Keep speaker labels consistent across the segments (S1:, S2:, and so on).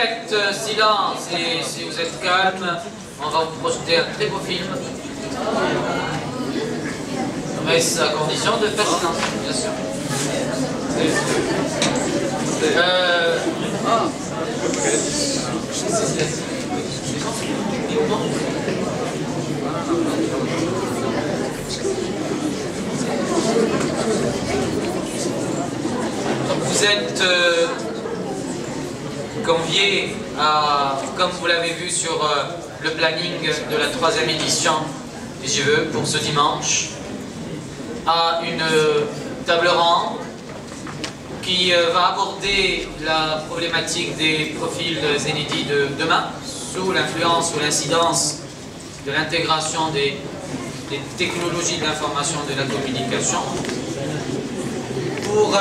S1: faites silence et si vous êtes calme, on va vous projeter un très beau film. Mais c'est à condition de faire silence, bien sûr. Vous êtes conviés à, comme vous l'avez vu sur le planning de la 3e édition des JVE pour ce dimanche, à une table ronde qui va aborder la problématique des profils inédits de demain sous l'influence ou l'incidence de l'intégration des technologies de l'information et de la communication pour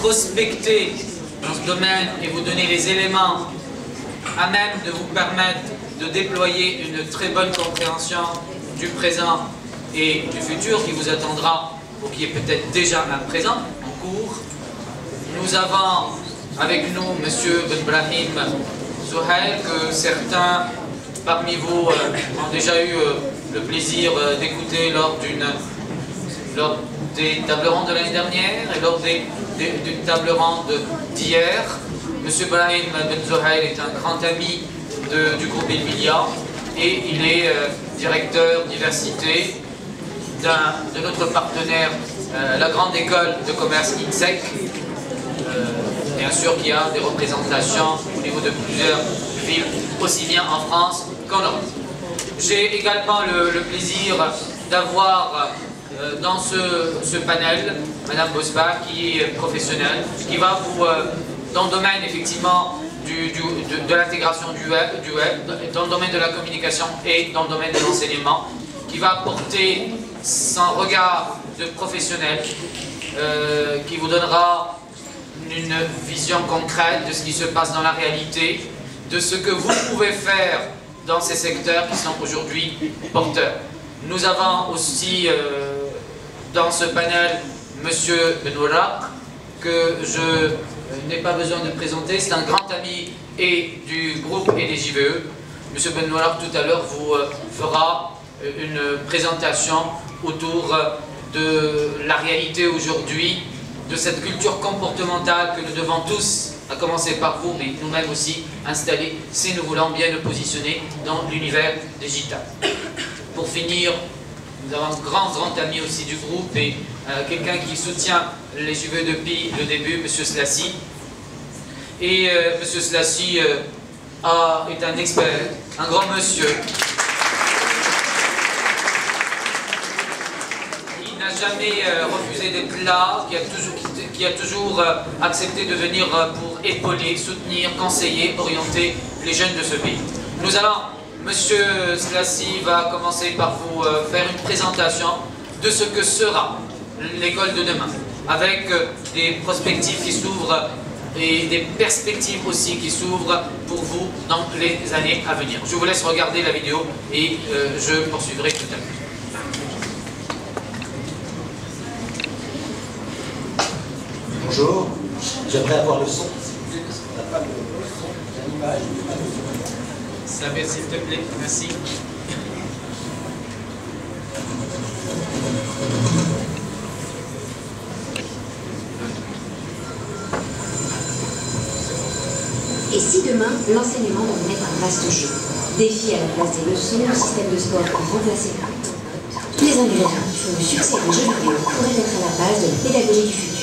S1: prospecter dans ce domaine et vous donner les éléments à même de vous permettre de déployer une très bonne compréhension du présent et du futur qui vous attendra ou qui est peut-être déjà un présent en cours. Nous avons avec nous M. Benbrahim Zuhail, que certains parmi vous ont déjà eu le plaisir d'écouter lors des tables rondes de l'année dernière et lors d'une table ronde d'hier. M. Brahim Ben Zuhail est un grand ami du groupe Elmilia et il est directeur diversité de notre partenaire, la grande école de commerce INSEC. Bien sûr qu'il y a des représentations au niveau de plusieurs villes, aussi bien en France qu'en Europe. J'ai également le plaisir d'avoir dans ce panel Madame Bosba, qui est professionnelle, qui va vous, dans le domaine effectivement de l'intégration du web, dans le domaine de la communication et dans le domaine de l'enseignement, qui va apporter son regard de professionnel, qui vous donnera une vision concrète de ce qui se passe dans la réalité, de ce que vous pouvez faire dans ces secteurs qui sont aujourd'hui porteurs. Nous avons aussi dans ce panel M. Benourak, que je n'ai pas besoin de présenter, c'est un grand ami et du groupe et des JVE. M. Benourak tout à l'heure vous fera une présentation autour de la réalité aujourd'hui, de cette culture comportementale que nous devons tous, à commencer par vous, mais nous-mêmes aussi, installer si nous voulons bien nous positionner dans l'univers digital. Pour finir, nous avons un grand ami aussi du groupe et quelqu'un qui soutient les JVE depuis le début, M. Slassi. Et M. Slassi est un expert, un grand monsieur. Il n'a jamais refusé d'être là, qui a toujours accepté de venir pour épauler, soutenir, conseiller, orienter les jeunes de ce pays. Nous allons, M. Slassi va commencer par vous faire une présentation de ce que sera l'école de demain, avec des perspectives qui s'ouvrent et des perspectives aussi qui s'ouvrent pour vous dans les années à venir. Je vous laisse regarder la vidéo et je poursuivrai tout à l'heure.
S2: Bonjour, j'aimerais avoir le son. On n'a pas l'image.
S1: Samir, s'il te plaît, merci.
S3: Et si demain, l'enseignement devenait un vaste jeu? Défi à la place des leçons, le système de score pour remplacer le bulletin de notes. Tous les ingrédients qui font le succès des jeux vidéo pourraient être à la base de la pédagogie du futur.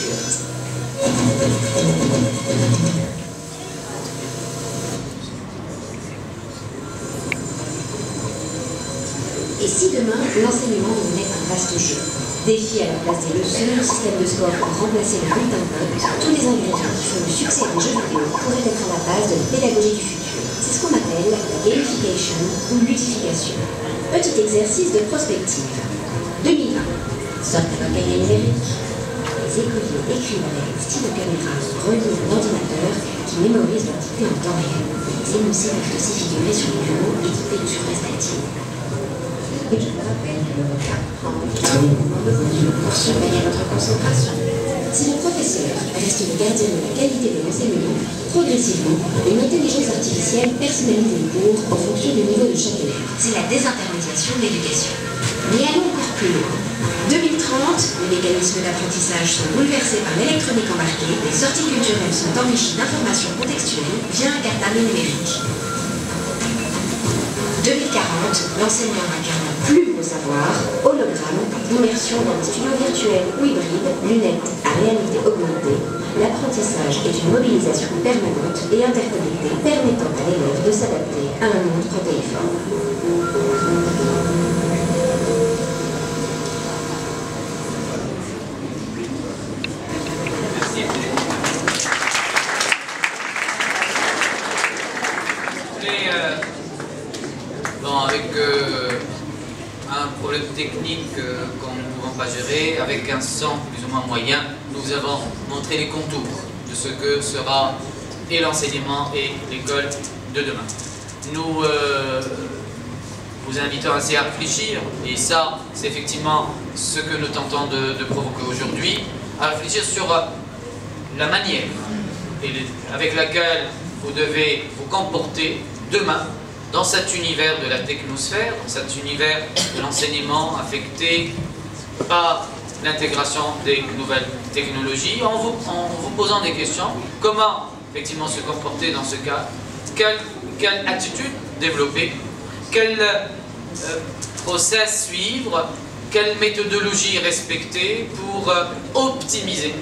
S3: Et si demain, l'enseignement devenait un vaste jeu? Défi à la place des leçons, le système de score pour remplacer le bulletin de notes. Tous les ingrédients qui font le succès des jeux vidéo pourraient être à la base de la pédagogie du futur. C'est ce qu'on appelle la gamification ou ludification. Petit exercice de prospective. 2020. Sorte à l'organe numérique. Les écoliers écrivent avec un stylo caméra relié à un ordinateur qui mémorise leur dictée en temps réel. Les énoncés peuvent aussi figurer sur les bureaux équipés de surfaces tactiles. Et je me rappelle que le retard prend un moment de voiture pour surveiller votre concentration. Si le professeur reste le gardien de la qualité de l'enseignement, progressivement, une intelligence artificielle personnalise les cours en fonction du niveau de chaque élève. C'est la désintermédiation de l'éducation. Mais allons encore plus loin. 2030, les mécanismes d'apprentissage sont bouleversés par l'électronique embarquée, les sorties culturelles sont enrichies d'informations contextuelles via un cartable numérique. 2040, l'enseignant incarne plus vos savoirs, hologramme, immersion dans des studios virtuels ou hybrides, lunettes à réalité augmentée. L'apprentissage est une mobilisation permanente et interconnectée permettant à l'élève de s'adapter à un monde protéiforme.
S1: Avec un problème technique qu'on ne pouvons pas gérer, avec un son plus ou moins moyen, nous avons montré les contours de ce que sera et l'enseignement et l'école de demain. Nous vous invitons ainsi à réfléchir, et ça c'est effectivement ce que nous tentons de provoquer aujourd'hui, à réfléchir sur la manière avec laquelle vous devez vous comporter demain dans cet univers de la technosphère, dans cet univers de l'enseignement affecté par l'intégration des nouvelles technologies, en vous posant des questions. Comment effectivement se comporter dans ce cas? Quelle attitude développer? Quel process suivre? Quelle méthodologie respecter pour optimiser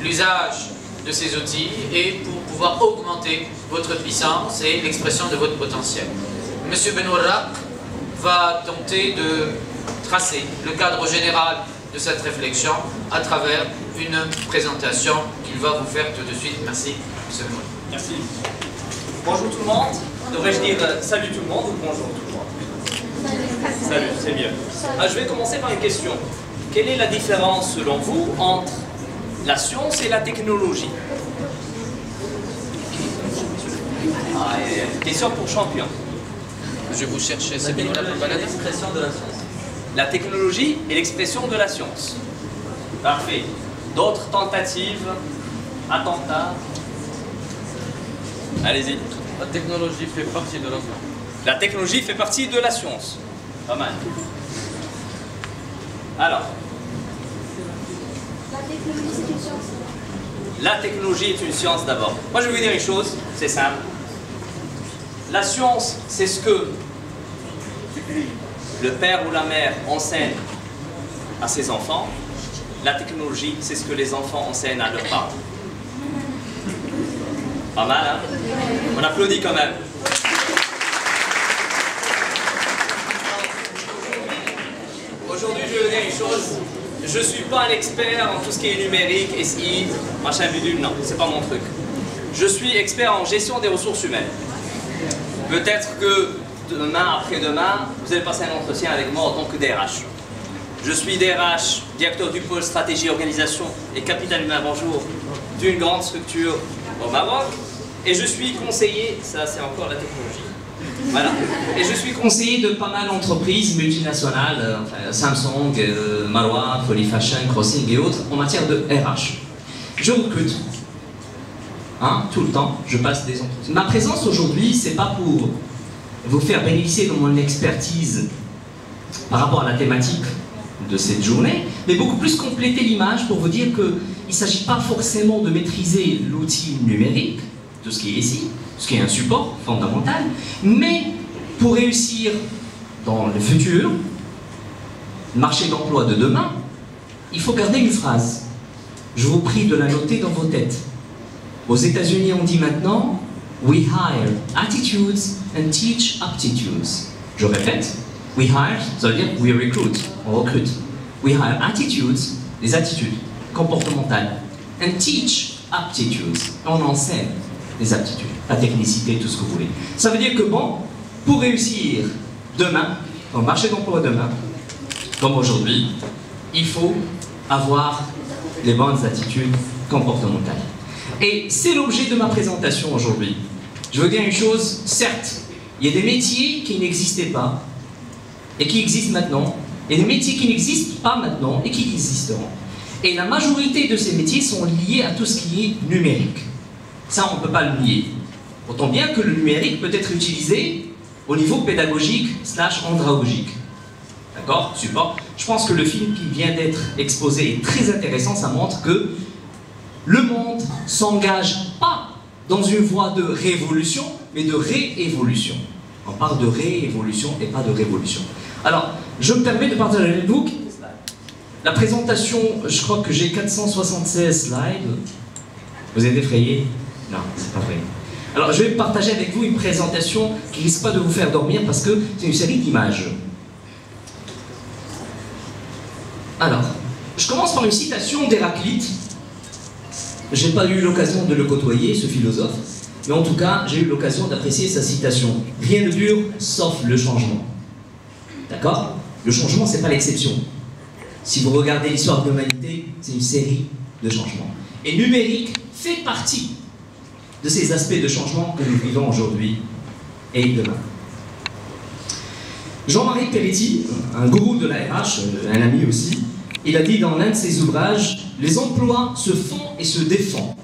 S1: l'usage de ces outils et pour pouvoir augmenter votre puissance et l'expression de votre potentiel. Monsieur Benouarraq va tenter de tracer le cadre général de cette réflexion à travers une présentation qu'il va vous faire tout de suite. Merci, Monsieur Benouarraq.
S4: Merci. Bonjour tout le monde. Devrais-je dire salut tout le monde ou bonjour tout le monde? Salut, c'est mieux. Je vais commencer par une question. Quelle est la différence selon vous entre la science et la technologie? Question pour champion.
S1: Je vous cherche, c'est bien
S4: l'expression de la science. La technologie est l'expression de la science. Parfait. D'autres tentatives, attentats? Allez-y.
S5: La technologie fait partie de la science.
S4: La technologie fait partie de la science. Pas mal. Alors.
S6: La technologie, c'est une science.
S4: La technologie est une science d'abord. Moi, je vais vous dire une chose, c'est simple. La science, c'est ce que le père ou la mère enseigne à ses enfants. La technologie, c'est ce que les enfants enseignent à leurs parents. Pas mal, hein? On applaudit quand même. Aujourd'hui, je vais vous dire une chose. Je ne suis pas un expert en tout ce qui est numérique, SI, machin bidule, non, c'est pas mon truc. Je suis expert en gestion des ressources humaines. Peut-être que demain, après-demain, vous allez passer un entretien avec moi en tant que DRH. Je suis DRH, directeur du pôle stratégie, organisation et capital humain, bonjour, d'une grande structure au Maroc. Et je suis conseiller, ça c'est encore la technologie. Voilà. Et je suis conseiller de pas mal d'entreprises multinationales, enfin, Samsung, Marwa, Polyfashion, Crossing et autres, en matière de RH. Je recrute. Hein, tout le temps, je passe des entretiens. Ma présence aujourd'hui, c'est pas pour vous faire bénéficier de mon expertise par rapport à la thématique de cette journée, mais beaucoup plus compléter l'image pour vous dire qu'il ne s'agit pas forcément de maîtriser l'outil numérique, de ce qui est ici, ce qui est un support fondamental, mais pour réussir dans le futur, marché d'emploi de demain, il faut garder une phrase. Je vous prie de la noter dans vos têtes. Aux États-Unis, on dit maintenant we hire attitudes and teach aptitudes. Je répète, we hire, ça veut dire we recruit, on recrute. We hire attitudes, les attitudes comportementales, and teach aptitudes, on enseigne les aptitudes, la technicité, tout ce que vous voulez. Ça veut dire que bon, pour réussir demain, dans le marché d'emploi demain, comme aujourd'hui, il faut avoir les bonnes attitudes comportementales. Et c'est l'objet de ma présentation aujourd'hui. Je veux dire une chose, certes, il y a des métiers qui n'existaient pas et qui existent maintenant, et des métiers qui n'existent pas maintenant et qui existeront.
S6: Et la majorité de ces métiers sont liés à tout ce qui est numérique. Ça, on ne peut pas le nier. Autant bien que le numérique peut être utilisé au niveau pédagogique / andragogique. D'accord? Super. Je pense que le film qui vient d'être exposé est très intéressant. Ça montre que le monde s'engage pas dans une voie de révolution, mais de réévolution. On parle de réévolution et pas de révolution. Alors, je me permets de partager avec vous la présentation. Je crois que j'ai 476 slides. Vous êtes effrayés? Non, c'est pas vrai. Alors, je vais partager avec vous une présentation qui risque pas de vous faire dormir parce que c'est une série d'images. Alors, je commence par une citation d'Héraclite. J'ai pas eu l'occasion de le côtoyer, ce philosophe, mais en tout cas, j'ai eu l'occasion d'apprécier sa citation. Rien ne dure sauf le changement. D'accord? Le changement, c'est pas l'exception. Si vous regardez l'histoire de l'humanité, c'est une série de changements. Et numérique fait partie de ces aspects de changement que nous vivons aujourd'hui et demain. Jean-Marie Peretti, un gourou de la RH, un ami aussi, il a dit dans l'un de ses ouvrages, « Les emplois se font et se défendent ».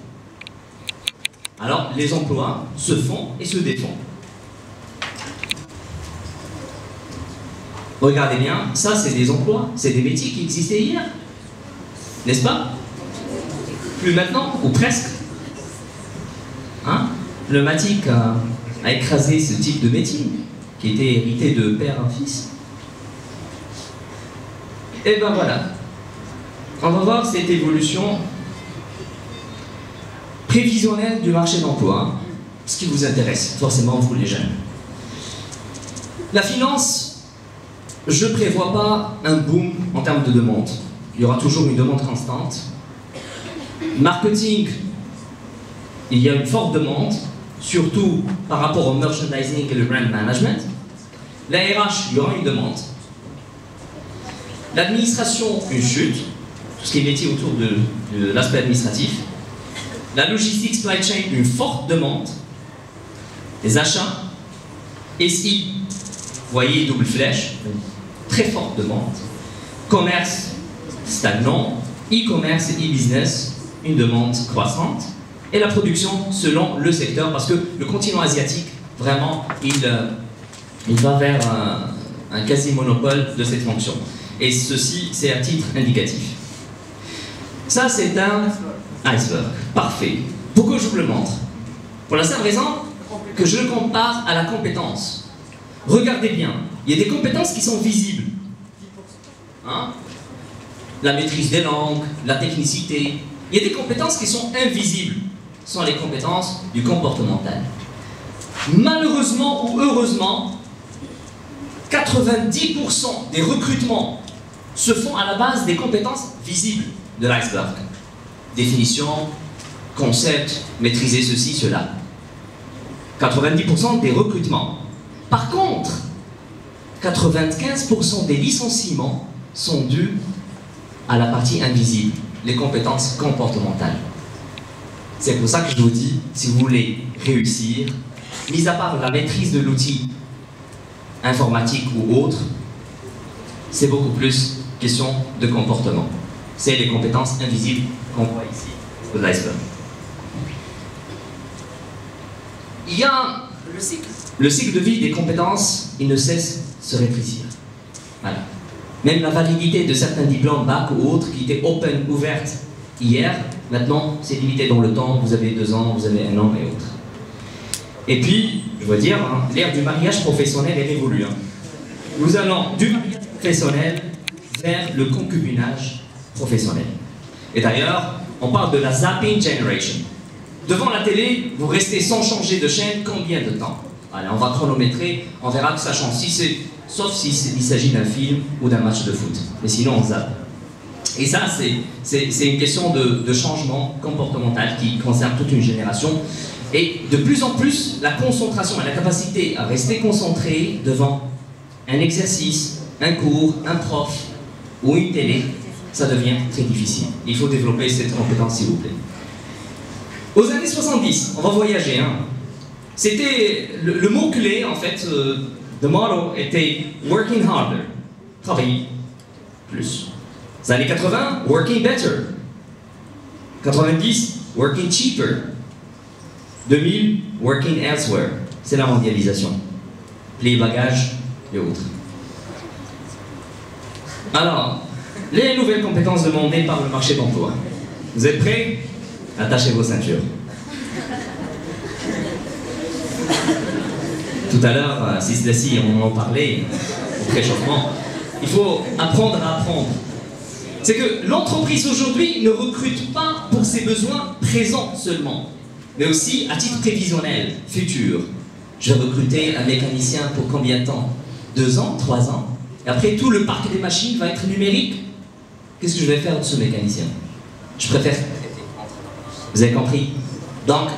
S6: Alors, les emplois se font et se défendent. Regardez bien, ça c'est des emplois, c'est des métiers qui existaient hier, n'est-ce pas? Plus maintenant, ou presque. Hein? Le Matic a écrasé ce type de métier, qui était hérité de père en fils. Et ben voilà. On va voir cette évolution prévisionnelle du marché d'emploi, ce qui vous intéresse, forcément vous les jeunes. La finance, je ne prévois pas un boom en termes de demande. Il y aura toujours une demande constante. Marketing, il y a une forte demande, surtout par rapport au merchandising et le brand management. La RH, il y aura une demande. L'administration, une chute, tout ce qui est métier autour de l'aspect administratif. La logistique supply chain, une forte demande. Les achats, SI, vous voyez, double flèche, très forte demande. Commerce, stagnant. E-commerce et e-business, une demande croissante. Et la production selon le secteur, parce que le continent asiatique, vraiment, il va vers un quasi-monopole de cette fonction. Et ceci, c'est à titre indicatif. Ça, c'est un iceberg. Parfait. Pourquoi je vous le montre? Pour la simple raison que je le compare à la compétence. Regardez bien, il y a des compétences qui sont visibles. Hein? La maîtrise des langues, la technicité. Il y a des compétences qui sont invisibles. Ce sont les compétences du comportemental. Malheureusement ou heureusement, 90% des recrutements se font à la base des compétences visibles de l'iceberg. Définition, concept, maîtriser ceci, cela. 90% des recrutements. Par contre, 95% des licenciements sont dus à la partie invisible, les compétences comportementales. C'est pour ça que je vous dis, si vous voulez réussir, mis à part la maîtrise de l'outil informatique ou autre, c'est beaucoup plus question de comportement. C'est les compétences invisibles qu'on voit ici de l'iceberg. Il y a le cycle de vie des compétences, il ne cesse de se rétrécir. Voilà. Même la validité de certains diplômes bac ou autres qui étaient open, ouvertes hier, maintenant c'est limité dans le temps, vous avez 2 ans, vous avez 1 an et autres. Et puis, je dois dire, hein, l'ère du mariage professionnel elle évolue. Hein. Nous allons du mariage professionnel vers le concubinage professionnel. Et d'ailleurs, on parle de la zapping generation. Devant la télé, vous restez sans changer de chaîne combien de temps? Allez, on va chronométrer, on verra que ça change, sauf s'il s'agit d'un film ou d'un match de foot. Mais sinon, on zappe. Et ça, c'est une question de changement comportemental qui concerne toute une génération. Et de plus en plus, la concentration et la capacité à rester concentré devant un exercice, un cours, un prof ou une télé, ça devient très difficile. Il faut développer cette compétence, s'il vous plaît. Aux années 70, on va voyager. Hein. C'était le mot-clé, en fait, the motto était « working harder », travailler plus. Les années 80, working better. 90, working cheaper. 2000, working elsewhere. C'est la mondialisation. Les bagages et autres. Alors, les nouvelles compétences demandées par le marché d'emploi. Vous êtes prêts? Attachez vos ceintures. Tout à l'heure, Sislasi, on en parlait au préchauffement. Il faut apprendre à apprendre. C'est que l'entreprise aujourd'hui ne recrute pas pour ses besoins présents seulement, mais aussi à titre prévisionnel, futur. Je vais recruter un mécanicien pour combien de temps? 2 ans, 3 ans? Et après, tout le parc des machines va être numérique. Qu'est-ce que je vais faire de ce mécanicien? Je préfère... Vous avez compris? Donc,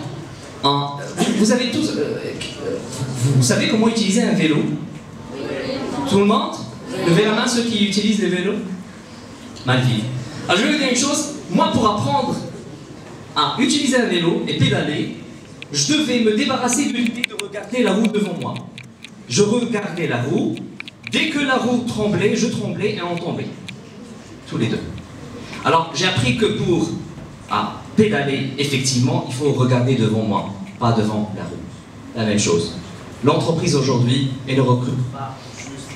S6: vous avez tous... vous savez comment utiliser un vélo? Tout le monde? Levez la main ceux qui utilisent les vélos. Magnifique. Alors je vais vous dire une chose, moi pour apprendre à utiliser un vélo et pédaler, je devais me débarrasser de l'idée de regarder la roue devant moi. Je regardais la roue, dès que la roue tremblait, je tremblais et on tombait. Tous les deux. Alors j'ai appris que pour pédaler, effectivement, il faut regarder devant moi, pas devant la roue. La même chose. L'entreprise aujourd'hui, elle ne recrute pas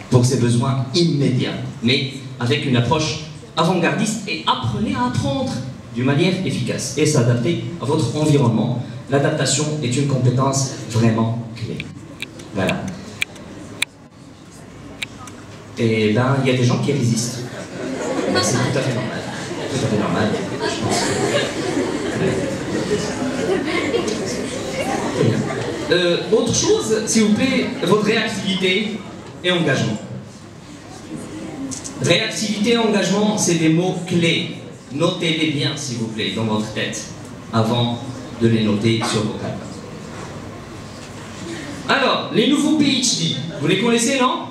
S6: pour ses besoins immédiats, mais avec une approche avant-gardiste et apprenez à apprendre d'une manière efficace et s'adapter à votre environnement. L'adaptation est une compétence vraiment clé. Voilà. Et ben, il y a des gens qui résistent. Ben, c'est tout à fait normal. Tout à fait normal, je pense. Autre chose, s'il vous plaît, votre réactivité et engagement. Réactivité et engagement, c'est des mots clés. Notez-les bien, s'il vous plaît, dans votre tête, avant de les noter sur vos cartes. Alors, les nouveaux PhD, vous les connaissez, non?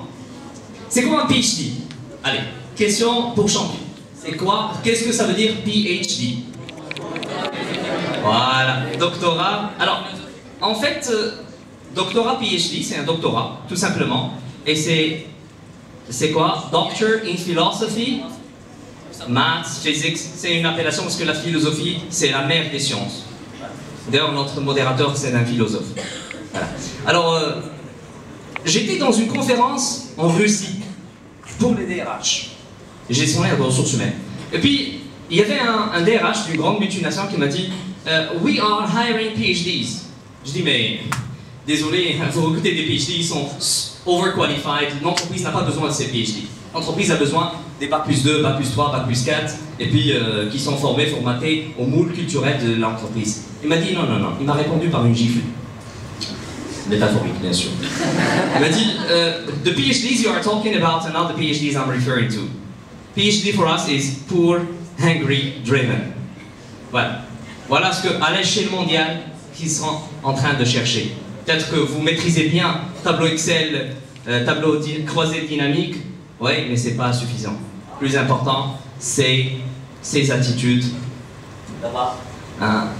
S6: C'est quoi un PhD? Allez, question pour champion. C'est quoi? Qu'est-ce que ça veut dire PhD? Voilà, doctorat. Alors, en fait, doctorat PhD, c'est un doctorat, tout simplement. Et c'est quoi? Doctor in Philosophy, Maths, Physics. C'est une appellation parce que la philosophie, c'est la mère des sciences. D'ailleurs, notre modérateur, c'est un philosophe. Voilà. Alors, j'étais dans une conférence en Russie pour les DRH, gestionnaire de ressources humaines. Et puis, il y avait un DRH d'une grande multinationale qui m'a dit We are hiring PhDs. Je dis, mais désolé, vous recrutez des PhD, ils sont overqualified. L'entreprise n'a pas besoin de ces PhD. L'entreprise a besoin des Bac plus 2, Bac plus 3, Bac plus 4, et puis qui sont formés, formatés au moule culturel de l'entreprise. Il m'a dit non, non, non. Il m'a répondu par une gifle. Métaphorique, bien sûr. Il m'a dit the PhDs you are talking about are not the PhDs I'm referring to. PhD for us is poor, hungry, driven. Voilà. Voilà ce qu'à l'échelle mondiale, qu'ils sont en train de chercher. Peut-être que vous maîtrisez bien tableau Excel, tableau croisé dynamique, oui, mais c'est pas suffisant. Le plus important, c'est ces attitudes.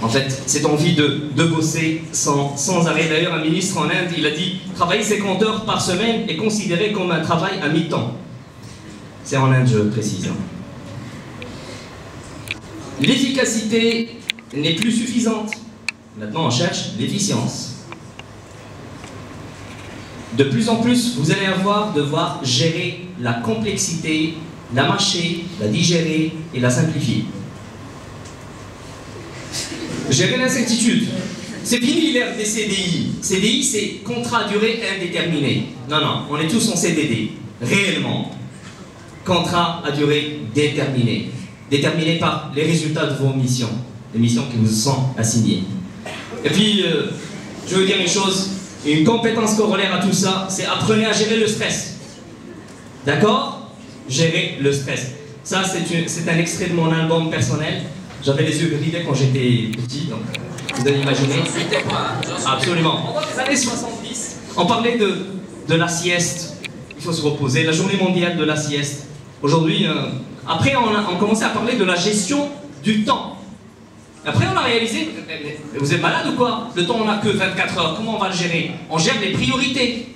S6: En fait, cette envie de bosser sans arrêt. D'ailleurs, un ministre en Inde, il a dit « Travailler 50 heures par semaine est considéré comme un travail à mi-temps ». C'est en Inde, je précise. L'efficacité n'est plus suffisante. Maintenant, on cherche l'efficience. De plus en plus, vous allez devoir gérer la complexité, la mâcher, la digérer et la simplifier. Gérer l'incertitude. C'est fini l'ère des CDI. CDI, c'est contrat à durée indéterminée. Non, non, on est tous en CDD. Réellement. Contrat à durée déterminée. Déterminé par les résultats de vos missions. Les missions qui vous sont assignées. Et puis, je veux dire une chose. Une compétence corollaire à tout ça, c'est apprenez à gérer le stress. D'accord? Gérer le stress. Ça, c'est un extrait de mon album personnel. J'avais les yeux bridés quand j'étais petit, donc vous allez imaginer. Absolument. Dans les années 70, on parlait de la sieste. Il faut se reposer, la journée mondiale de la sieste. Aujourd'hui, après on commençait à parler de la gestion du temps. Après on a réalisé, vous êtes malade ou quoi? Le temps on n'a que 24 heures, comment on va le gérer? On gère les priorités.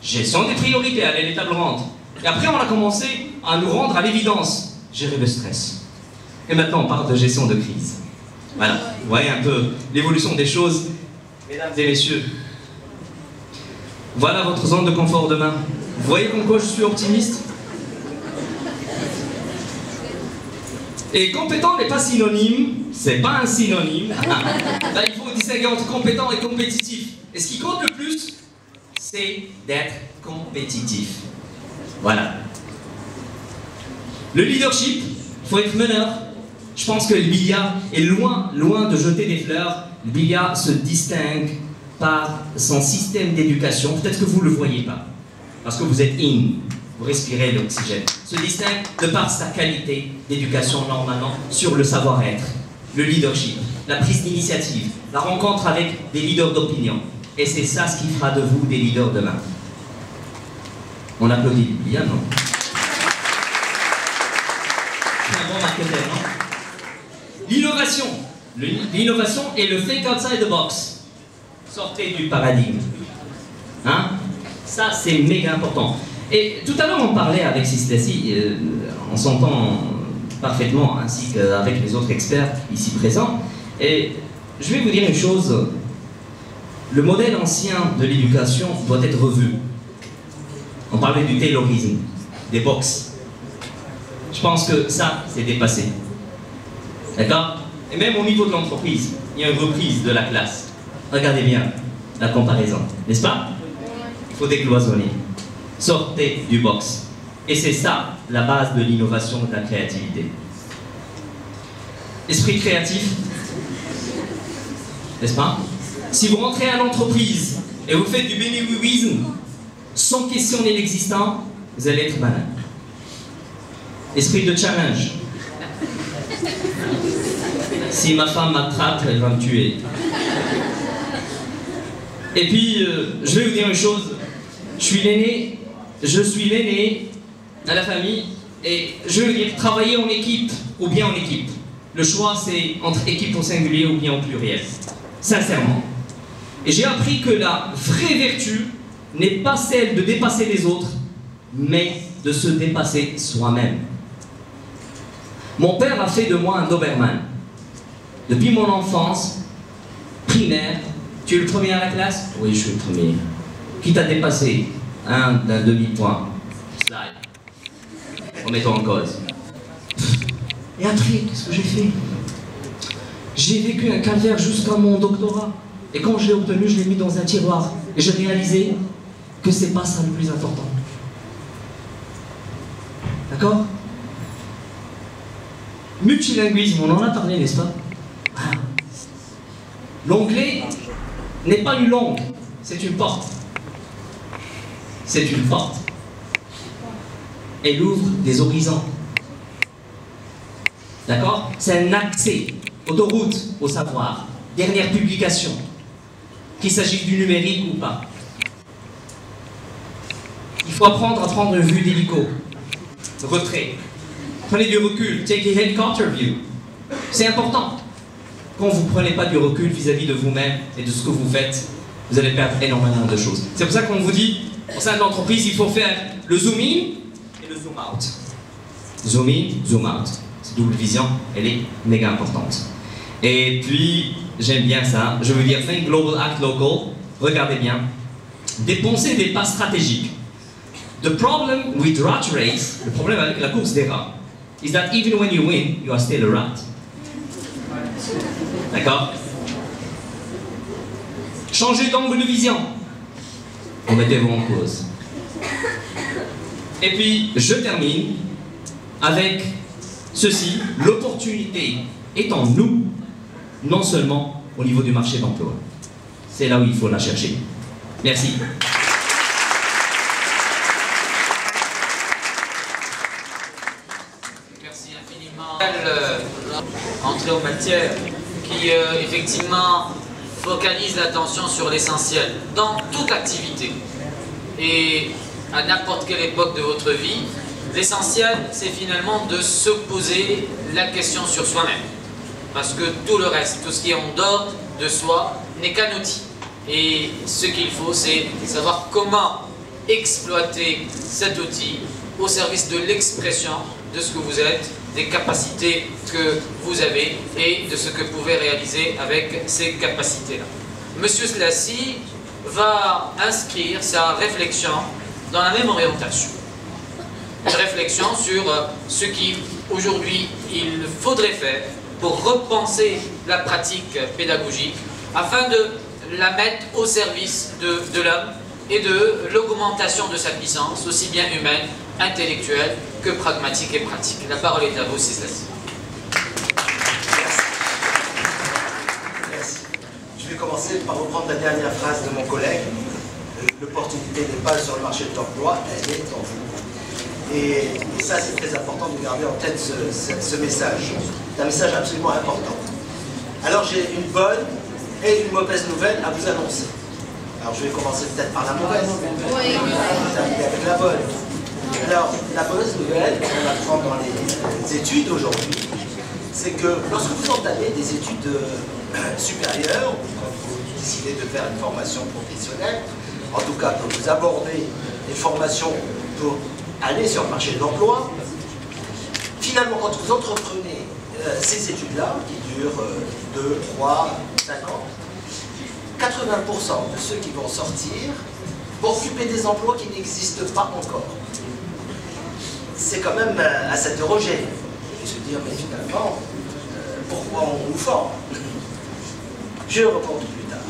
S6: Gestion des priorités, allez les tables rondes. Et après on a commencé à nous rendre à l'évidence. gérer le stress. Et maintenant, on parle de gestion de crise. Voilà, vous voyez un peu l'évolution des choses, mesdames et messieurs. Voilà votre zone de confort demain. Vous voyez comme quoi je suis optimiste? Et compétent n'est pas synonyme, c'est pas un synonyme. Là, il faut distinguer entre compétent et compétitif. Et ce qui compte le plus, c'est d'être compétitif. Voilà. Le leadership, il faut être meneur. Je pense que le Bilia est loin de jeter des fleurs. Le Bilia se distingue par son système d'éducation. Peut-être que vous ne le voyez pas, parce que vous êtes in, vous respirez l'oxygène. Se distingue de par sa qualité d'éducation normalement sur le savoir-être, le leadership, la prise d'initiative, la rencontre avec des leaders d'opinion. Et c'est ça ce qui fera de vous des leaders demain. On applaudit le Bilia, non? C'est un bon marketeur, non? L'innovation. L'innovation est le think outside the box. Sortez du paradigme. Hein? Ça, c'est méga important. Et tout à l'heure, on parlait avec Sislasi, on s'entend parfaitement, ainsi qu'avec les autres experts ici présents. Et je vais vous dire une chose. Le modèle ancien de l'éducation doit être revu. On parlait du taylorisme, des box. Je pense que ça, c'est dépassé. D'accord? Et même au niveau de l'entreprise, il y a une reprise de la classe. Regardez bien la comparaison, n'est-ce pas? Il faut décloisonner. Sortez du box. Et c'est ça, la base de l'innovation et de la créativité. Esprit créatif, n'est-ce pas? Si vous rentrez à l'entreprise et vous faites du bénévolisme sans questionner l'existant, vous allez être malin. Esprit de challenge. Si ma femme m'attrape, elle va me tuer. Et puis, je vais vous dire une chose. Je suis l'aîné à la famille, et je veux dire, travailler en équipe ou bien en équipe. Le choix, c'est entre équipe au singulier ou bien au pluriel. Sincèrement. Et j'ai appris que la vraie vertu n'est pas celle de dépasser les autres, mais de se dépasser soi-même. Mon père a fait de moi un Doberman. Depuis mon enfance, primaire, tu es le premier à la classe? Oui, je suis le premier. Qui t'a dépassé? D'un demi-point. Slide. Remettons en cause. Et après, qu'est-ce que j'ai fait? J'ai vécu un calvaire jusqu'à mon doctorat. Et quand je l'ai obtenu, je l'ai mis dans un tiroir. Et j'ai réalisé que c'est pas ça le plus important. D'accord? Multilinguisme, on en a parlé, n'est-ce pas? Ah. L'anglais n'est pas une langue, c'est une porte. C'est une porte. Elle ouvre des horizons. D'accord? C'est un accès, autoroute au savoir. Dernière publication. Qu'il s'agisse du numérique ou pas. Il faut apprendre à prendre une vue d'hélico. Retrait. Prenez du recul. Take a helicopter view. C'est important. Quand vous ne prenez pas du recul vis-à-vis de vous-même et de ce que vous faites, vous allez perdre énormément de choses. C'est pour ça qu'on vous dit, au sein de l'entreprise, il faut faire le zoom in et le zoom out. Zoom in, zoom out. Cette double vision, elle est méga importante. Et puis, j'aime bien ça. Je veux dire, think global, act local. Regardez bien. Dépenser des pas stratégiques. The problem with rat race, le problème avec la course des rats, is that even when you win, you are still a rat. D'accord? Changez d'angle de vision. Remettez-vous en cause. Et puis, je termine avec ceci. L'opportunité est en nous, non seulement au niveau du marché d'emploi. C'est là où il faut la chercher. Merci.
S1: Merci infiniment. Entrer en matière qui effectivement focalise l'attention sur l'essentiel dans toute activité et à n'importe quelle époque de votre vie. L'essentiel, c'est finalement de se poser la question sur soi-même, parce que tout le reste, tout ce qui est en dehors de soi n'est qu'un outil, et ce qu'il faut, c'est savoir comment exploiter cet outil au service de l'expression de ce que vous êtes, des capacités que vous avez et de ce que vous pouvez réaliser avec ces capacités-là. Monsieur Slassi va inscrire sa réflexion dans la même orientation. Une réflexion sur ce qui, aujourd'hui, il faudrait faire pour repenser la pratique pédagogique afin de la mettre au service de l'homme et de l'augmentation de sa puissance, aussi bien humaine, intellectuelle que pragmatique et pratique. La parole est à vous, c'est Slassi.
S2: Merci. Je vais commencer par reprendre la dernière phrase de mon collègue. L'opportunité n'est pas sur le marché de l'emploi, elle est en vous. Et ça, c'est très important de garder en tête ce message. C'est un message absolument important. Alors, j'ai une bonne et une mauvaise nouvelle à vous annoncer. Alors, je vais commencer peut-être par la mauvaise. Oui. Terminer avec la bonne. Alors, la mauvaise nouvelle qu'on apprend dans les études aujourd'hui, c'est que lorsque vous entamez des études supérieures, quand vous décidez de faire une formation professionnelle, en tout cas quand vous abordez des formations pour aller sur le marché de l'emploi, finalement, quand vous entreprenez ces études-là, qui durent 2, 3, 5 ans, 80% de ceux qui vont sortir vont occuper des emplois qui n'existent pas encore. C'est quand même à s'interroger et se dire, mais finalement, pourquoi on nous forme? Je reprends tout plus tard.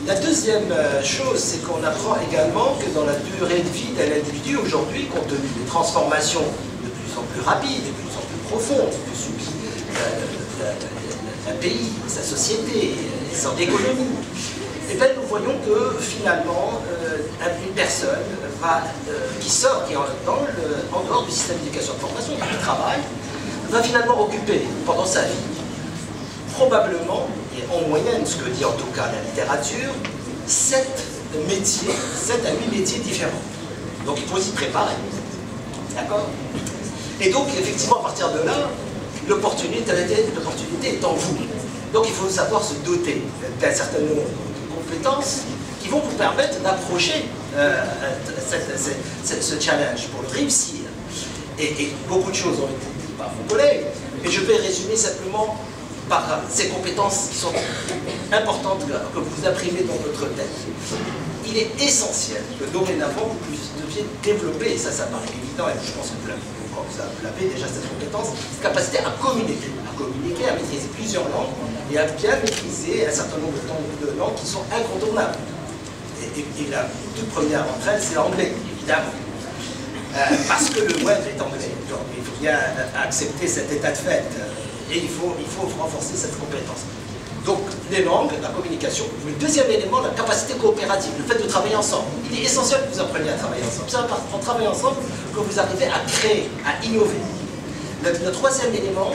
S2: La deuxième chose, c'est qu'on apprend également que dans la durée de vie d'un individu aujourd'hui, compte tenu des transformations de plus en plus rapides, de plus en plus profondes que subit un pays, sa société, son économie, et bien nous voyons que finalement, une personne qui sort, qui est en dehors du système d'éducation de formation, qui travaille, va finalement occuper pendant sa vie, probablement, et en moyenne, ce que dit en tout cas la littérature, 7 métiers, 7 à 8 métiers différents. Donc il faut s'y préparer. D'accord? Et donc, effectivement, à partir de là, l'opportunité est en vous. Donc il faut savoir se doter d'un certain nombre de compétences qui vont vous permettre d'approcher ce challenge pour le réussir. Et beaucoup de choses ont été dites par vos collègues, mais je vais résumer simplement par ces compétences qui sont importantes que vous imprimez dans votre tête. Il est essentiel que dorénavant vous deviez développer, et ça paraît évident, et je pense que vous l'avez déjà cette compétence, cette capacité à communiquer, à maîtriser plusieurs langues et à bien maîtriser un certain nombre de langues qui sont incontournables. Et la toute première d'entre elles, c'est l'anglais, évidemment. Parce que le web est anglais. Donc il faut bien accepter cet état de fait. Et il faut renforcer cette compétence. Donc les langues, la communication. Le deuxième élément, la capacité coopérative, le fait de travailler ensemble. Il est essentiel que vous appreniez à travailler ensemble. C'est en travaillant ensemble que vous arrivez à créer, à innover. Le troisième élément,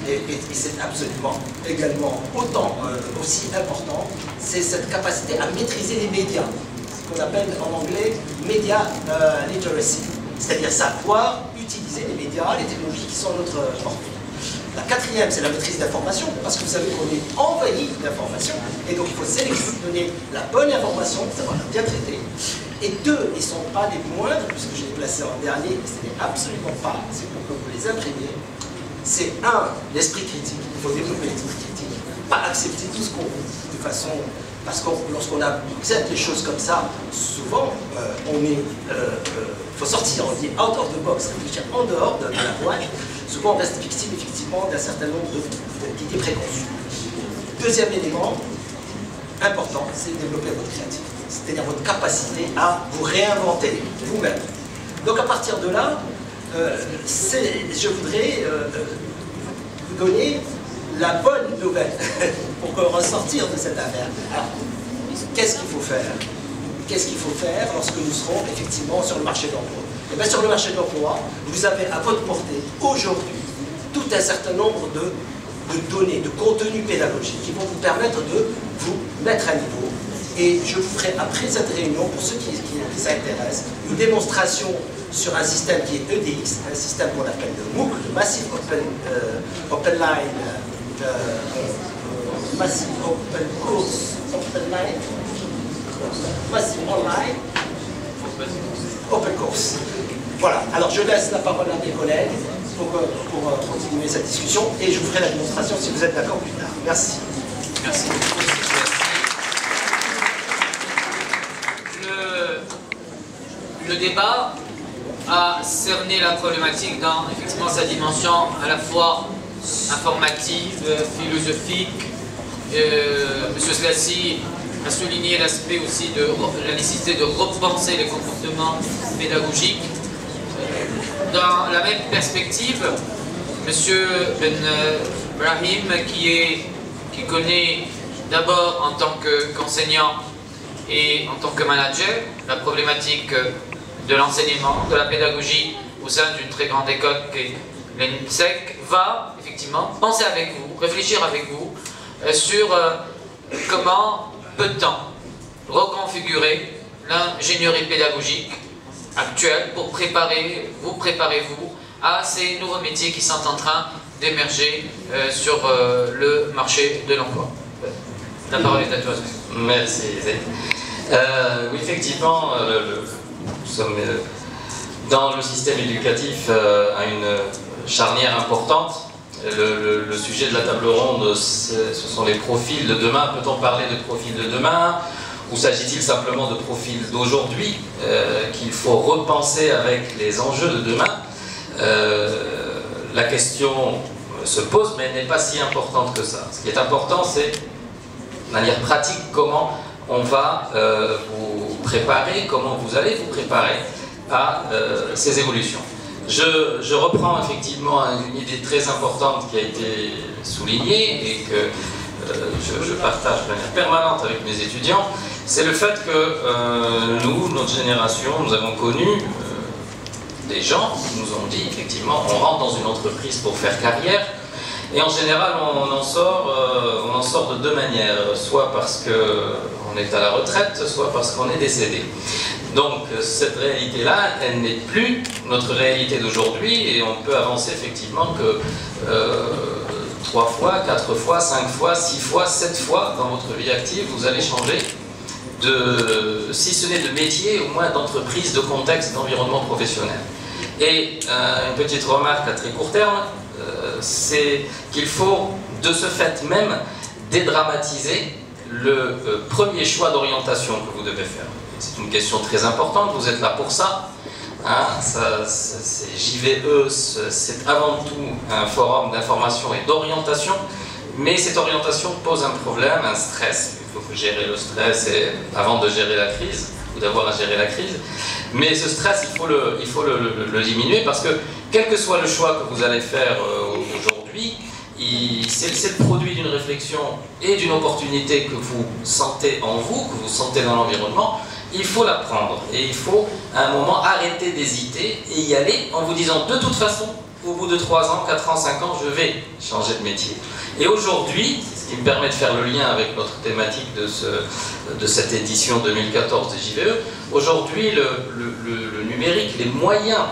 S2: et c'est absolument également aussi important, c'est cette capacité à maîtriser les médias, ce qu'on appelle en anglais media literacy, c'est-à-dire savoir utiliser les médias, les technologies qui sont à notre portée. La quatrième, c'est la maîtrise d'information, parce que vous savez qu'on est envahi d'informations, et donc il faut sélectionner la bonne information, savoir la bien traiter. Et deux, ils ne sont pas les moindres, puisque je l'ai placé en dernier, mais ce n'est absolument pas, c'est pour que vous les imprimiez. C'est un, l'esprit critique. Il faut développer l'esprit critique. Pas accepter tout ce qu'on veut, de façon... Parce que lorsqu'on accepte les choses comme ça, souvent, il faut sortir, on dit out of the box, réfléchir en dehors de la boîte. Souvent, on reste victime, effectivement, d'un certain nombre d'idées préconçues. Deuxième élément important, c'est développer votre créativité, c'est-à-dire votre capacité à vous réinventer vous-même. Donc, à partir de là, je voudrais vous donner la bonne nouvelle pour ressortir de cette affaire. Alors, qu'est-ce qu'il faut faire? Qu'est-ce qu'il faut faire lorsque nous serons effectivement sur le marché de l'emploi? Et bien sur le marché de l'emploi, vous avez à votre portée aujourd'hui tout un certain nombre de données, de contenus pédagogiques qui vont vous permettre de vous mettre à niveau. Et je vous ferai après cette réunion, pour ceux qui s'intéressent, une démonstration sur un système qui est EDX, un système qu'on appelle le MOOC, le Massive Open Line, Massive Open Course, Open Line, Massive Online, Open Course. Voilà, alors je laisse la parole à mes collègues pour continuer cette discussion et je vous ferai la démonstration si vous êtes d'accord plus tard. Merci.
S1: Merci beaucoup. Le débat a cerné la problématique dans effectivement sa dimension à la fois informative, philosophique. Monsieur Slassi a souligné l'aspect aussi de la nécessité de repenser les comportements pédagogiques. Dans la même perspective, Monsieur Ben Brahim, qui connaît d'abord en tant qu'enseignant et en tant que manager la problématique de l'enseignement, de la pédagogie au sein d'une très grande école qui est l'ENSEC, va effectivement penser avec vous, réfléchir avec vous sur comment peut-on reconfigurer l'ingénierie pédagogique actuelle pour préparez-vous à ces nouveaux métiers qui sont en train d'émerger sur le marché de l'emploi. La parole est à toi.
S7: Merci. Oui, effectivement, nous sommes dans le système éducatif à une charnière importante. Le sujet de la table ronde, ce sont les profils de demain. Peut-on parler de profils de demain? Ou s'agit-il simplement de profils d'aujourd'hui qu'il faut repenser avec les enjeux de demain? La question se pose, mais elle n'est pas si importante que ça. Ce qui est important, c'est, de manière pratique, comment on va vous préparer, comment vous allez vous préparer à ces évolutions. Je reprends effectivement une idée très importante qui a été soulignée et que je partage de manière permanente avec mes étudiants, c'est le fait que nous, notre génération, nous avons connu des gens qui nous ont dit effectivement on rentre dans une entreprise pour faire carrière et en général on en sort de deux manières, soit parce qu'on est à la retraite, soit parce qu'on est décédé. Donc cette réalité-là, elle n'est plus notre réalité d'aujourd'hui et on peut avancer effectivement que 3 fois, 4 fois, 5 fois, 6 fois, 7 fois dans votre vie active, vous allez changer si ce n'est de métier, au moins d'entreprise, de contexte, d'environnement professionnel. Et une petite remarque à très court terme, c'est qu'il faut de ce fait même dédramatiser le premier choix d'orientation que vous devez faire. C'est une question très importante, vous êtes là pour ça. Hein, c'est JVE, c'est avant tout un forum d'information et d'orientation, mais cette orientation pose un problème, un stress. Il faut gérer le stress avant de gérer la crise, ou d'avoir à gérer la crise. Mais ce stress, il faut le diminuer parce que quel que soit le choix que vous allez faire aujourd'hui, c'est le produit d'une réflexion et d'une opportunité que vous sentez en vous, que vous sentez dans l'environnement. Il faut la prendre et il faut à un moment arrêter d'hésiter et y aller en vous disant de toute façon, au bout de 3 ans, 4 ans, 5 ans, je vais changer de métier. Et aujourd'hui, ce qui me permet de faire le lien avec notre thématique de cette édition 2014 des JVE, aujourd'hui le numérique, les moyens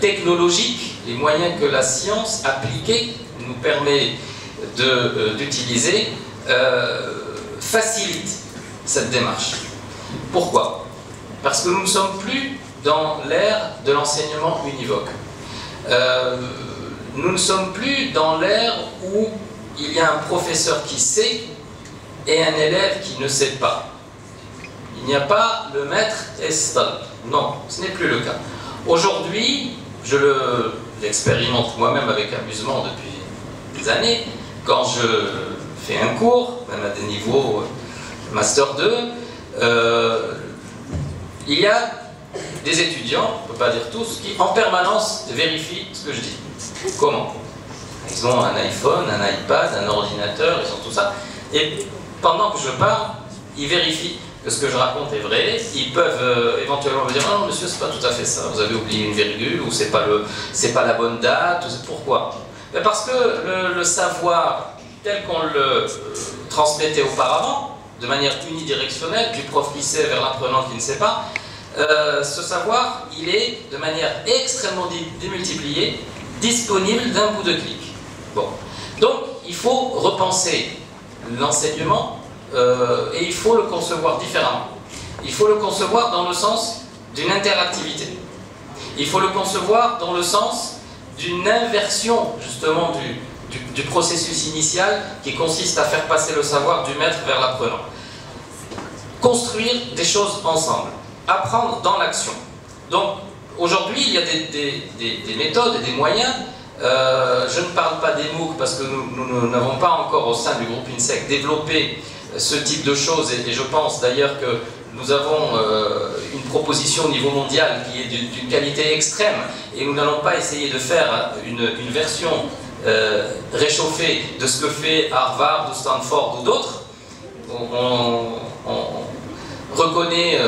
S7: technologiques, les moyens que la science appliquée nous permet d'utiliser facilitent cette démarche. Pourquoi? Parce que nous ne sommes plus dans l'ère de l'enseignement univoque. Nous ne sommes plus dans l'ère où il y a un professeur qui sait et un élève qui ne sait pas. Il n'y a pas le maître et stop. Non, ce n'est plus le cas. Aujourd'hui, je l'expérimente moi-même avec amusement depuis des années, quand je fais un cours, même à des niveaux Master 2, il y a des étudiants, on ne peut pas dire tous, qui en permanence vérifient ce que je dis. Comment? Ils ont un iPhone, un iPad, un ordinateur, ils ont tout ça. Et pendant que je parle, ils vérifient que ce que je raconte est vrai. Ils peuvent éventuellement me dire « Non, monsieur, c'est pas tout à fait ça. Vous avez oublié une virgule, ou c'est pas la bonne date. » Pourquoi? Mais parce que le savoir, tel qu'on le transmettait auparavant, de manière unidirectionnelle, du prof qui sait vers l'apprenant qui ne sait pas, ce savoir, il est de manière extrêmement démultipliée, disponible d'un bout de clic. Bon. Donc, il faut repenser l'enseignement et il faut le concevoir différemment. Il faut le concevoir dans le sens d'une interactivité. Il faut le concevoir dans le sens d'une inversion justement du processus initial qui consiste à faire passer le savoir du maître vers l'apprenant. Construire des choses ensemble, apprendre dans l'action. Donc aujourd'hui il y a des méthodes et des moyens. Je ne parle pas des MOOC parce que nous n'avons pas encore au sein du groupe INSEC développé ce type de choses et je pense d'ailleurs que nous avons une proposition au niveau mondial qui est d'une qualité extrême et nous n'allons pas essayer de faire une version réchauffée de ce que fait Harvard ou Stanford ou d'autres. On reconnaît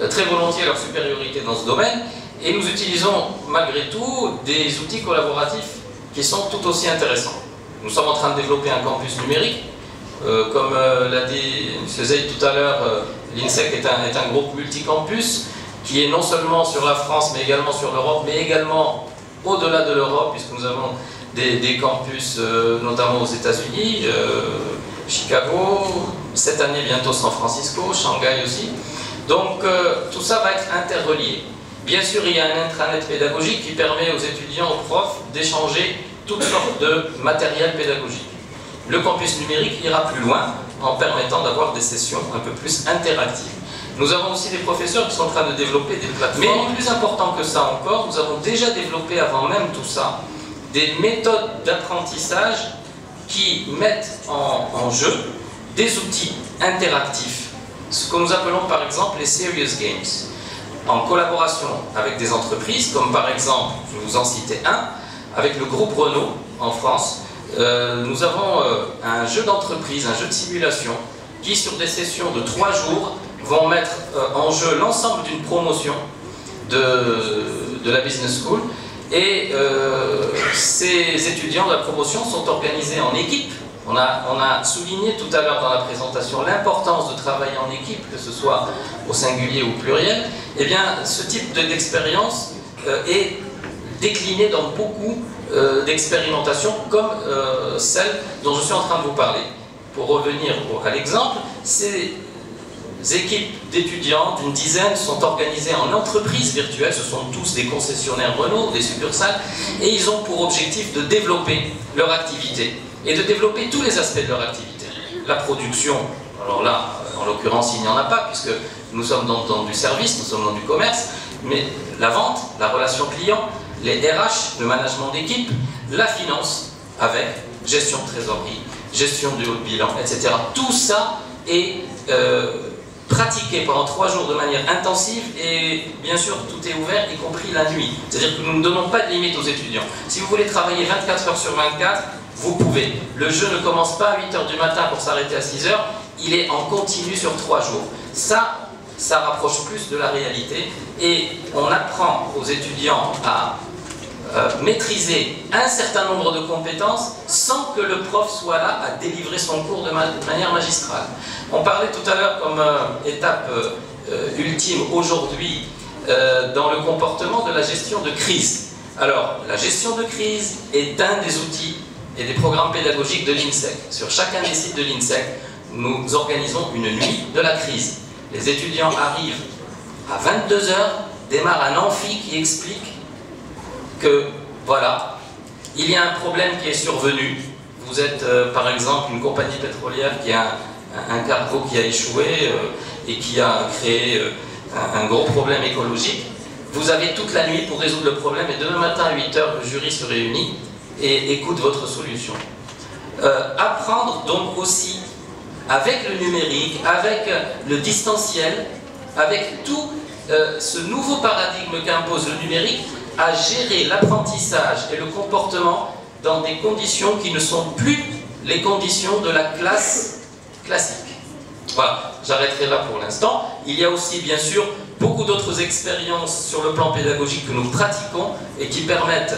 S7: très volontiers leur supériorité dans ce domaine et nous utilisons malgré tout des outils collaboratifs qui sont tout aussi intéressants. Nous sommes en train de développer un campus numérique. Comme l'a dit M. Zeid tout à l'heure, l'INSEC est un groupe multicampus qui est non seulement sur la France mais également sur l'Europe, mais également au-delà de l'Europe, puisque nous avons des campus notamment aux États-Unis, Chicago, cette année bientôt San Francisco, Shanghai aussi. Donc tout ça va être interrelié. Bien sûr, il y a un intranet pédagogique qui permet aux étudiants, aux profs d'échanger toutes sortes de matériel pédagogique. Le campus numérique ira plus loin en permettant d'avoir des sessions un peu plus interactives. Nous avons aussi des professeurs qui sont en train de développer des plateformes. Mais plus important que ça encore, nous avons déjà développé avant même tout ça des méthodes d'apprentissage qui mettent en jeu des outils interactifs, ce que nous appelons par exemple les Serious Games, en collaboration avec des entreprises, comme par exemple, je vais vous en citer un, avec le groupe Renault en France. Nous avons un jeu d'entreprise, un jeu de simulation, qui sur des sessions de 3 jours vont mettre en jeu l'ensemble d'une promotion de la Business School. Et ces étudiants de la promotion sont organisés en équipe. On a souligné tout à l'heure dans la présentation l'importance de travailler en équipe, que ce soit au singulier ou au pluriel. Eh bien, ce type d'expérience est décliné dans beaucoup d'expérimentations comme celle dont je suis en train de vous parler. Pour revenir à l'exemple, ces équipes d'étudiants d'une dizaine sont organisées en entreprises virtuelles, ce sont tous des concessionnaires Renault, des succursales, et ils ont pour objectif de développer leur activité et de développer tous les aspects de leur activité. La production, alors là, en l'occurrence, il n'y en a pas puisque nous sommes dans du service, nous sommes dans du commerce, mais la vente, la relation client, les RH, le management d'équipe, la finance avec gestion de trésorerie, gestion du haut de bilan, etc. Tout ça est pratiqué pendant 3 jours de manière intensive et bien sûr tout est ouvert, y compris la nuit. C'est-à-dire que nous ne donnons pas de limite aux étudiants. Si vous voulez travailler 24 heures sur 24, vous pouvez. Le jeu ne commence pas à 8 heures du matin pour s'arrêter à 6 heures, il est en continu sur 3 jours. Ça rapproche plus de la réalité et on apprend aux étudiants à maîtriser un certain nombre de compétences sans que le prof soit là à délivrer son cours de manière magistrale. On parlait tout à l'heure comme étape ultime aujourd'hui dans le comportement de la gestion de crise. Alors, la gestion de crise est un des outils et des programmes pédagogiques de l'INSEC. Sur chacun des sites de l'INSEC, nous organisons une nuit de la crise. Les étudiants arrivent à 22 h, démarre un amphi qui explique que, voilà, il y a un problème qui est survenu. Vous êtes, par exemple, une compagnie pétrolière qui a un cargo qui a échoué et qui a créé un gros problème écologique. Vous avez toute la nuit pour résoudre le problème et demain matin à 8 h, le jury se réunit et écoute votre solution. Apprendre donc aussi avec le numérique, avec le distanciel, avec tout ce nouveau paradigme qu'impose le numérique, à gérer l'apprentissage et le comportement dans des conditions qui ne sont plus les conditions de la classe classique. Voilà, j'arrêterai là pour l'instant. Il y a aussi bien sûr beaucoup d'autres expériences sur le plan pédagogique que nous pratiquons et qui permettent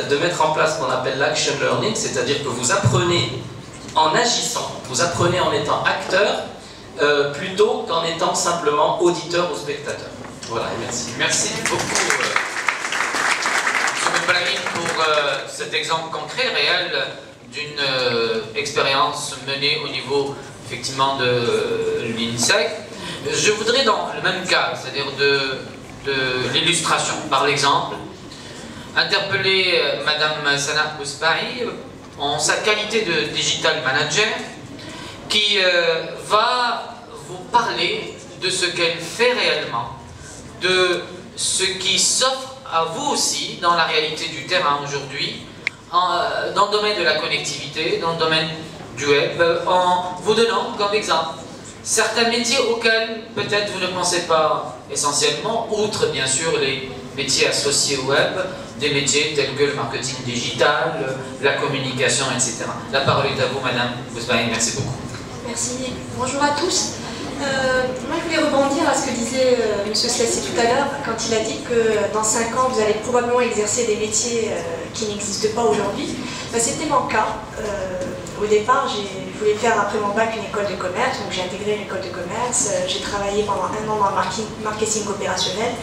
S7: de mettre en place ce qu'on appelle l'action learning, c'est-à-dire que vous apprenez en agissant, vous apprenez en étant acteur plutôt qu'en étant simplement auditeur ou spectateur. Voilà, et merci.
S1: Merci beaucoup. Pour cet exemple concret, réel, d'une expérience menée au niveau effectivement de l'INSEC. Je voudrais dans le même cas, c'est-à-dire de l'illustration, par l'exemple, interpeller Madame Sana Bousbahi en sa qualité de digital manager qui va vous parler de ce qu'elle fait réellement, de ce qui s'offre à vous aussi dans la réalité du terrain aujourd'hui, dans le domaine de la connectivité, dans le domaine du web, en vous donnant comme exemple certains métiers auxquels peut-être vous ne pensez pas essentiellement, outre bien sûr les métiers associés au web, des métiers tels que le marketing digital, la communication, etc. La parole est à vous, Madame Bousbahi, merci beaucoup.
S8: Merci. Bonjour à tous. Moi, je voulais rebondir à ce que disait M. Slassi tout à l'heure, quand il a dit que dans 5 ans, vous allez probablement exercer des métiers qui n'existent pas aujourd'hui. Ben, c'était mon cas. Au départ, je voulais faire après mon bac une école de commerce, donc j'ai intégré une école de commerce. J'ai travaillé pendant 1 an dans le marketing opérationnel.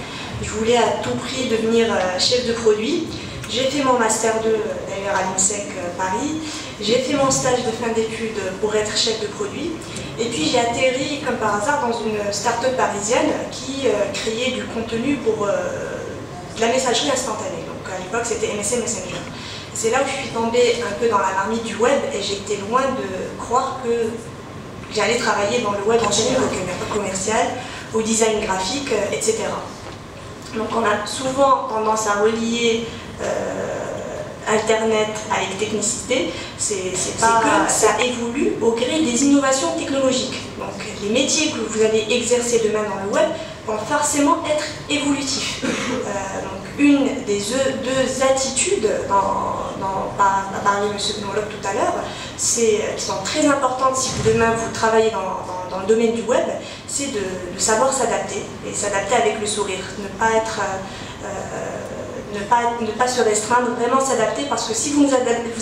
S8: Je voulais à tout prix devenir chef de produit. J'ai fait mon Master 2 d'ailleurs à l'INSEC Paris. J'ai fait mon stage de fin d'études pour être chef de produit. Et puis j'ai atterri comme par hasard dans une start-up parisienne qui créait du contenu pour la messagerie instantanée. Donc à l'époque c'était MSN Messenger. C'est là où je suis tombée un peu dans la marmite du web et j'étais loin de croire que j'allais travailler dans le web en général, au commercial, au design graphique, etc. Donc on a souvent tendance à relier Internet avec technicité, c'est pas que ça évolue au gré des innovations technologiques. Donc les métiers que vous allez exercer demain dans le web vont forcément être évolutifs. Donc une des deux attitudes par M. Gnolog tout à l'heure, qui sont très importantes si demain vous travaillez dans le domaine du web, c'est de savoir s'adapter, et s'adapter avec le sourire, ne pas se restreindre, vraiment s'adapter, parce que si vous ne vous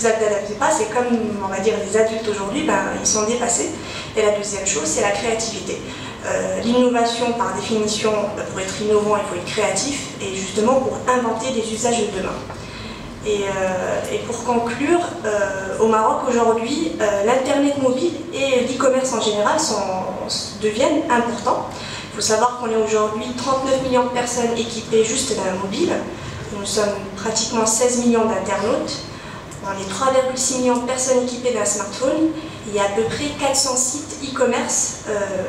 S8: adaptez pas, c'est comme, on va dire, les adultes aujourd'hui, ils sont dépassés. Et la deuxième chose, c'est la créativité. L'innovation, par définition, pour être innovant, il faut être créatif, et justement pour inventer des usages de demain. Et pour conclure, au Maroc aujourd'hui, l'Internet mobile et l'e-commerce en général deviennent importants. Il faut savoir qu'on est aujourd'hui 39 millions de personnes équipées juste d'un mobile. Nous sommes pratiquement 16 millions d'internautes. Dans les 3,6 millions de personnes équipées d'un smartphone, il y a à peu près 400 sites e-commerce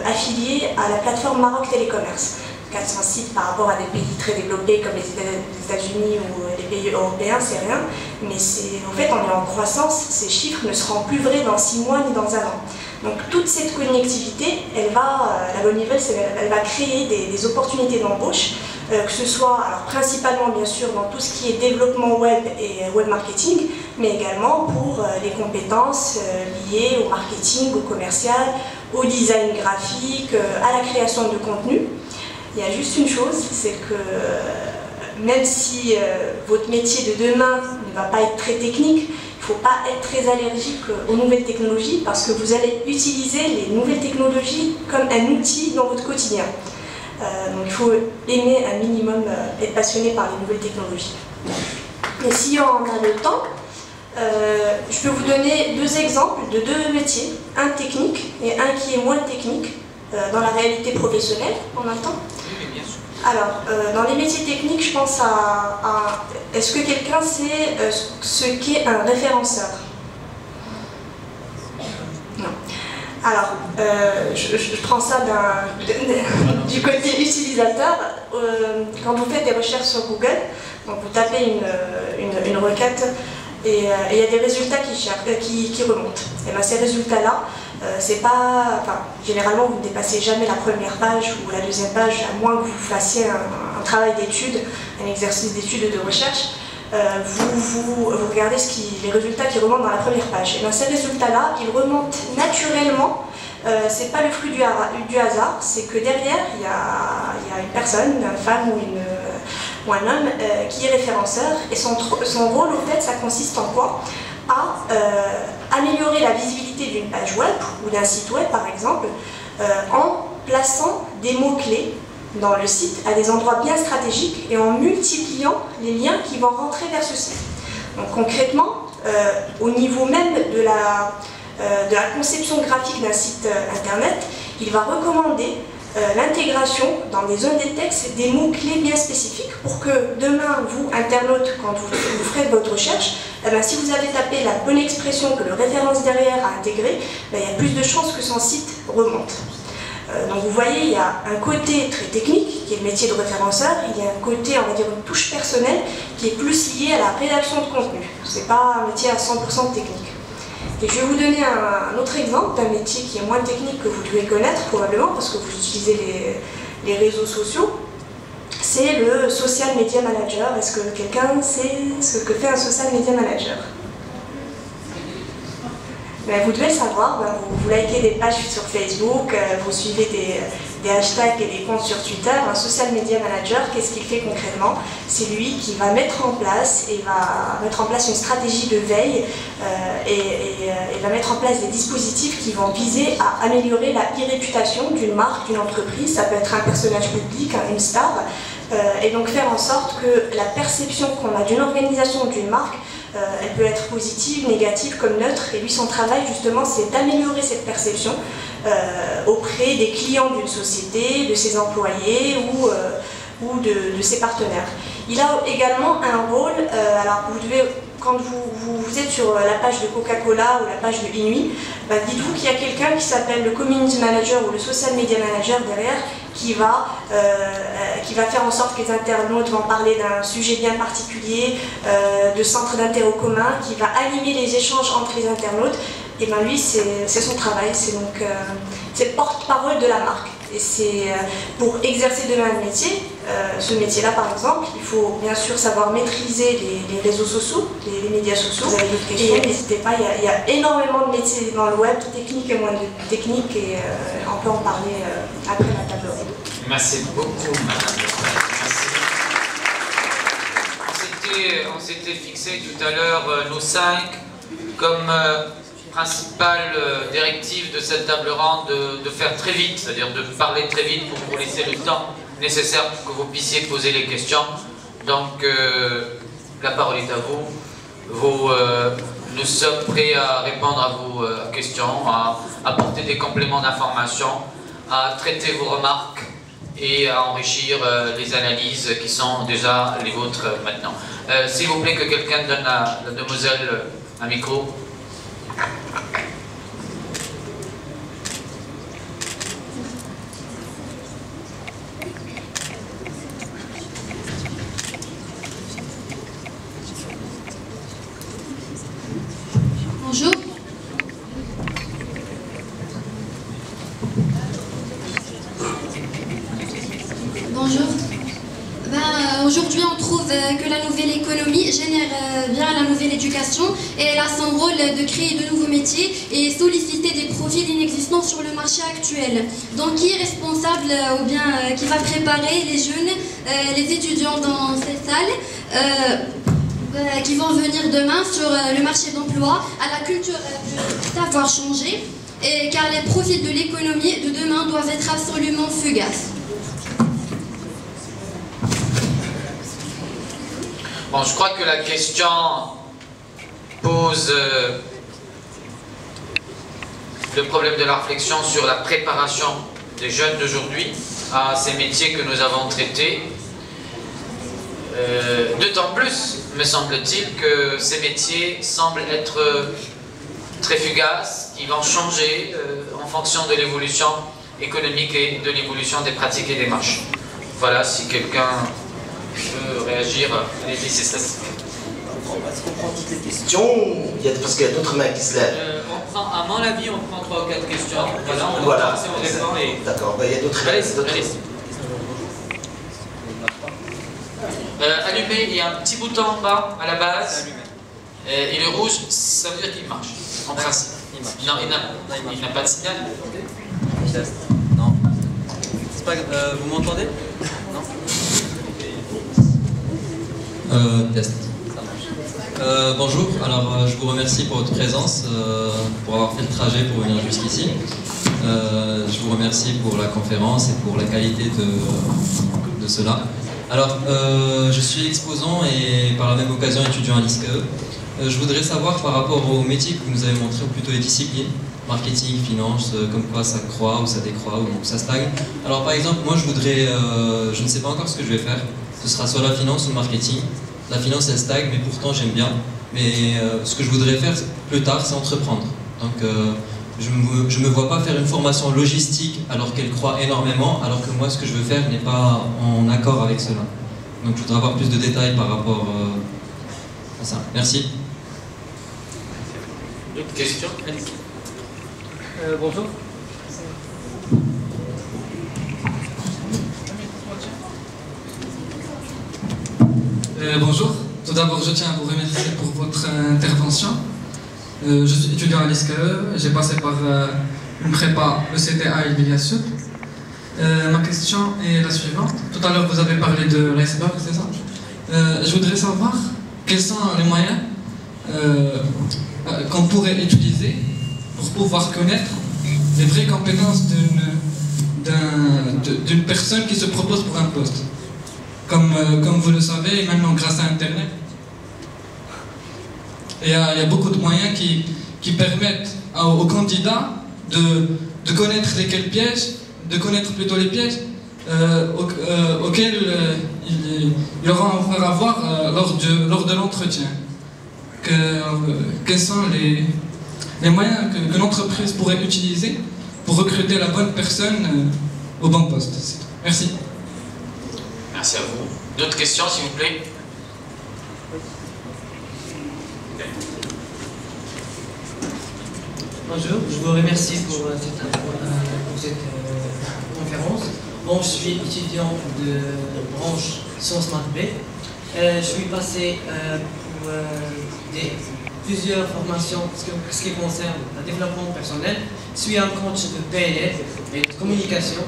S8: affiliés à la plateforme Maroc Télécommerce. 400 sites par rapport à des pays très développés comme les États-Unis ou les pays européens, c'est rien. Mais en fait, on est en croissance. Ces chiffres ne seront plus vrais dans 6 mois ni dans 1 an. Donc toute cette connectivité, la bonne nouvelle, c'est qu'elle va créer des opportunités d'embauche, que ce soit alors, principalement bien sûr dans tout ce qui est développement web et web marketing, mais également pour les compétences liées au marketing, au commercial, au design graphique, à la création de contenu. Il y a juste une chose, c'est que même si votre métier de demain ne va pas être très technique, il ne faut pas être très allergique aux nouvelles technologies, parce que vous allez utiliser les nouvelles technologies comme un outil dans votre quotidien. Donc il faut aimer un minimum, être passionné par les nouvelles technologies. Et si on a le temps, je peux vous donner 2 exemples de 2 métiers, un technique et un qui est moins technique, dans la réalité professionnelle. On a le temps ? Alors, dans les métiers techniques, je pense à est-ce que quelqu'un sait ce qu'est un référenceur? Non. Alors, je prends ça du côté utilisateur. Quand vous faites des recherches sur Google, donc vous tapez une requête et il y a des résultats qui remontent. Et bien ces résultats-là, généralement vous ne dépassez jamais la première page ou la deuxième page, à moins que vous fassiez un travail d'étude, un exercice d'étude et de recherche. Vous regardez les résultats qui remontent dans la première page. Et bien ces résultats-là, ils remontent naturellement. C'est pas le fruit du hasard, c'est que derrière, il y a une personne, une femme ou un homme qui est référenceur, et son rôle, en fait, ça consiste en quoi? À améliorer la visibilité d'une page web ou d'un site web, par exemple, en plaçant des mots-clés dans le site à des endroits bien stratégiques et en multipliant les liens qui vont rentrer vers ce site. Donc concrètement, au niveau même de la conception graphique d'un site internet, il va recommander l'intégration dans des zones des textes des mots-clés bien spécifiques pour que demain, vous, internautes, quand vous ferez votre recherche, si vous avez tapé la bonne expression que le référence derrière a intégrée, il y a plus de chances que son site remonte. Donc vous voyez, il y a un côté très technique, qui est le métier de référenceur, il y a un côté, on va dire, une touche personnelle, qui est plus liée à la rédaction de contenu. Ce n'est pas un métier à 100% technique. Et je vais vous donner un autre exemple d'un métier qui est moins technique que vous devez connaître, probablement, parce que vous utilisez les réseaux sociaux. C'est le Social Media Manager. Est-ce que quelqu'un sait ce que fait un Social Media Manager ? Vous devez le savoir, vous likez des pages sur Facebook, vous suivez des hashtags et des comptes sur Twitter. Un social media manager, qu'est-ce qu'il fait concrètement? C'est lui qui va mettre en place une stratégie de veille et va mettre en place des dispositifs qui vont viser à améliorer la e-réputation d'une marque, d'une entreprise. Ça peut être un personnage public, une star, et donc faire en sorte que la perception qu'on a d'une organisation, d'une marque, elle peut être positive, négative, comme neutre, et lui son travail justement c'est d'améliorer cette perception auprès des clients d'une société, de ses employés ou de ses partenaires. Il a également un rôle, alors vous devez, quand vous êtes sur la page de Coca-Cola ou la page de Inuit, dites-vous qu'il y a quelqu'un qui s'appelle le Community Manager ou le Social Media Manager derrière, qui va faire en sorte que les internautes vont parler d'un sujet bien particulier, de centres d'intérêt commun, qui va animer les échanges entre les internautes. Et bien lui, c'est son travail, c'est le porte-parole de la marque. Et c'est pour exercer demain le métier, ce métier-là par exemple, il faut bien sûr savoir maîtriser les réseaux sociaux, les médias sociaux. Vous avez d'autres questions, n'hésitez pas, il y a énormément de métiers dans le web, technique et moins de technique, et on peut en parler après la table ronde.
S1: Merci beaucoup, madame. On s'était fixé tout à l'heure nos 5 comme principale directive de cette table ronde de faire très vite, c'est-à-dire de parler très vite pour vous laisser le temps nécessaire pour que vous puissiez poser les questions. Donc la parole est à vous. Nous sommes prêts à répondre à vos questions, à apporter des compléments d'information, à traiter vos remarques et à enrichir les analyses qui sont déjà les vôtres maintenant. S'il vous plaît que quelqu'un donne à la demoiselle un micro.
S9: Bonjour. Bonjour. Aujourd'hui, on trouve que la nouvelle économie génère bien la nouvelle éducation et elle a son rôle de créer de nouveaux métiers et solliciter des profils inexistants sur le marché actuel. Donc, qui est responsable ou bien qui va préparer les jeunes, les étudiants dans cette salle qui vont venir demain sur le marché d'emploi, à la culture du savoir changer, car les profils de l'économie de demain doivent être absolument fugaces.
S1: Bon, je crois que la question pose le problème de la réflexion sur la préparation des jeunes d'aujourd'hui à ces métiers que nous avons traités. D'autant plus, me semble-t-il, que ces métiers semblent être très fugaces, qui vont changer en fonction de l'évolution économique et de l'évolution des pratiques et des marches. Voilà, si quelqu'un peut réagir, allez-y, c'est ça.
S2: Est-ce qu'on prend toutes les questions parce qu'il y a d'autres mains qui se lèvent.
S1: À mon avis, on prend 3 ou 4 questions.
S2: Voilà,
S1: on répond et...
S2: D'accord, il y a d'autres.
S1: Allez-y. Allumé, il y a un petit bouton en bas à la base. Il est rouge, ça veut dire qu'il marche. En principe. Non, il n'a pas de signal.
S5: Non. C'est pas, vous m'entendez? Non. Test. Ça marche. Bonjour, alors je vous remercie pour votre présence, pour avoir fait le trajet pour venir jusqu'ici. Je vous remercie pour la conférence et pour la qualité de cela. Alors, je suis exposant et par la même occasion étudiant à l'ISCAE. Je voudrais savoir par rapport au métier que vous nous avez montré, ou plutôt les disciplines, marketing, finance, comme quoi ça croît ou ça décroît ou ça stagne. Alors par exemple, moi je voudrais, je ne sais pas encore ce que je vais faire, ce sera soit la finance ou le marketing. La finance elle stagne, mais pourtant j'aime bien. Mais ce que je voudrais faire plus tard, c'est entreprendre. Donc je me vois pas faire une formation logistique alors qu'elle croît énormément, alors que moi ce que je veux faire n'est pas en accord avec cela. Donc je voudrais avoir plus de détails par rapport à ça. Merci.
S1: D'autres questions?
S10: Bonjour. Bonjour. Tout d'abord, je tiens à vous remercier pour votre intervention. Je suis étudiant à l'ISCAE, j'ai passé par une prépa ECTA et Biliassup. Ma question est la suivante. Tout à l'heure, vous avez parlé de l'iceberg, c'est ça? Je voudrais savoir quels sont les moyens qu'on pourrait utiliser pour pouvoir connaître les vraies compétences d'une personne qui se propose pour un poste. Comme vous le savez, maintenant grâce à Internet, il y a beaucoup de moyens qui permettent aux candidats de connaître lesquels pièges, de connaître plutôt les pièges auxquels ils auront à avoir lors de l'entretien. Quels sont les moyens que l'entreprise pourrait utiliser pour recruter la bonne personne au bon poste. Merci.
S1: Merci à vous. D'autres questions, s'il vous plaît?
S11: Bonjour, je vous remercie pour cette conférence. Bon, je suis étudiant de branche Sciences Maths B. Je suis passé pour plusieurs formations ce qui concerne le développement personnel. Je suis un coach de PNL et de communication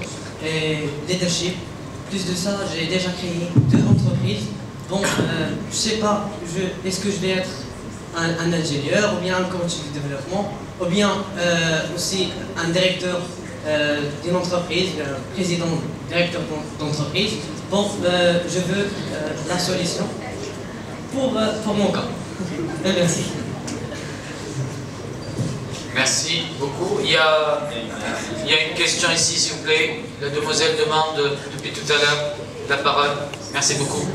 S11: et leadership. Plus de ça, j'ai déjà créé 2 entreprises. Bon, je sais pas, est-ce que je vais être un ingénieur ou bien un coach de développement ou bien aussi un directeur d'une entreprise, président, directeur d'entreprise. Bon, je veux la solution pour mon cas. Merci.
S1: Merci beaucoup. Il y a une question ici, s'il vous plaît. La demoiselle demande depuis tout à l'heure la parole. Merci beaucoup.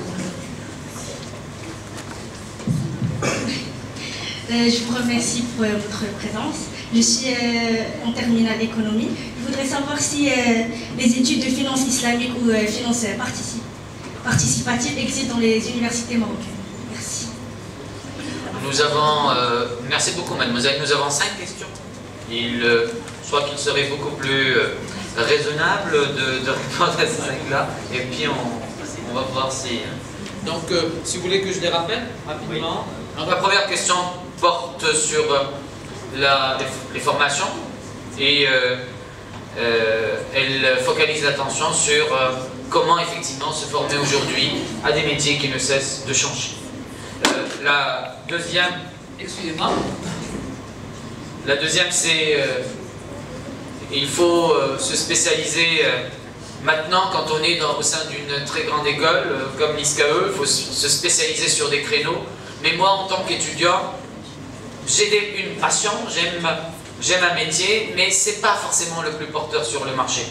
S12: Je vous remercie pour votre présence. Je suis en terminale d'économie. Je voudrais savoir si les études de finance islamique ou finance participative existent dans les universités marocaines. Merci.
S1: Nous avons, merci beaucoup mademoiselle, nous avons 5 questions. Je crois qu'il serait beaucoup plus raisonnable de répondre à ces 5-là. Et puis on va voir si...
S4: Donc, si vous voulez que je les rappelle rapidement.
S1: Oui. Donc la première question porte sur les formations et elle focalise l'attention sur comment effectivement se former aujourd'hui à des métiers qui ne cessent de changer. La deuxième, excusez-moi, la deuxième c'est il faut se spécialiser maintenant quand on est au sein d'une très grande école comme l'ISCAE, il faut se spécialiser sur des créneaux. Mais moi en tant qu'étudiant, j'ai une passion, j'aime un métier, mais c'est pas forcément le plus porteur sur le marché.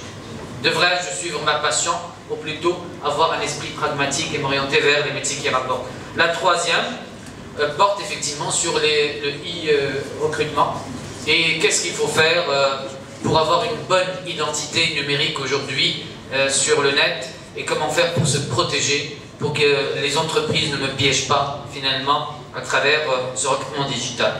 S1: Devrais-je suivre ma passion ou plutôt avoir un esprit pragmatique et m'orienter vers les métiers qui rapportent? La troisième porte effectivement sur le e-recrutement et qu'est-ce qu'il faut faire pour avoir une bonne identité numérique aujourd'hui sur le net et comment faire pour se protéger pour que les entreprises ne me piègent pas finalement à travers ce recrutement digital.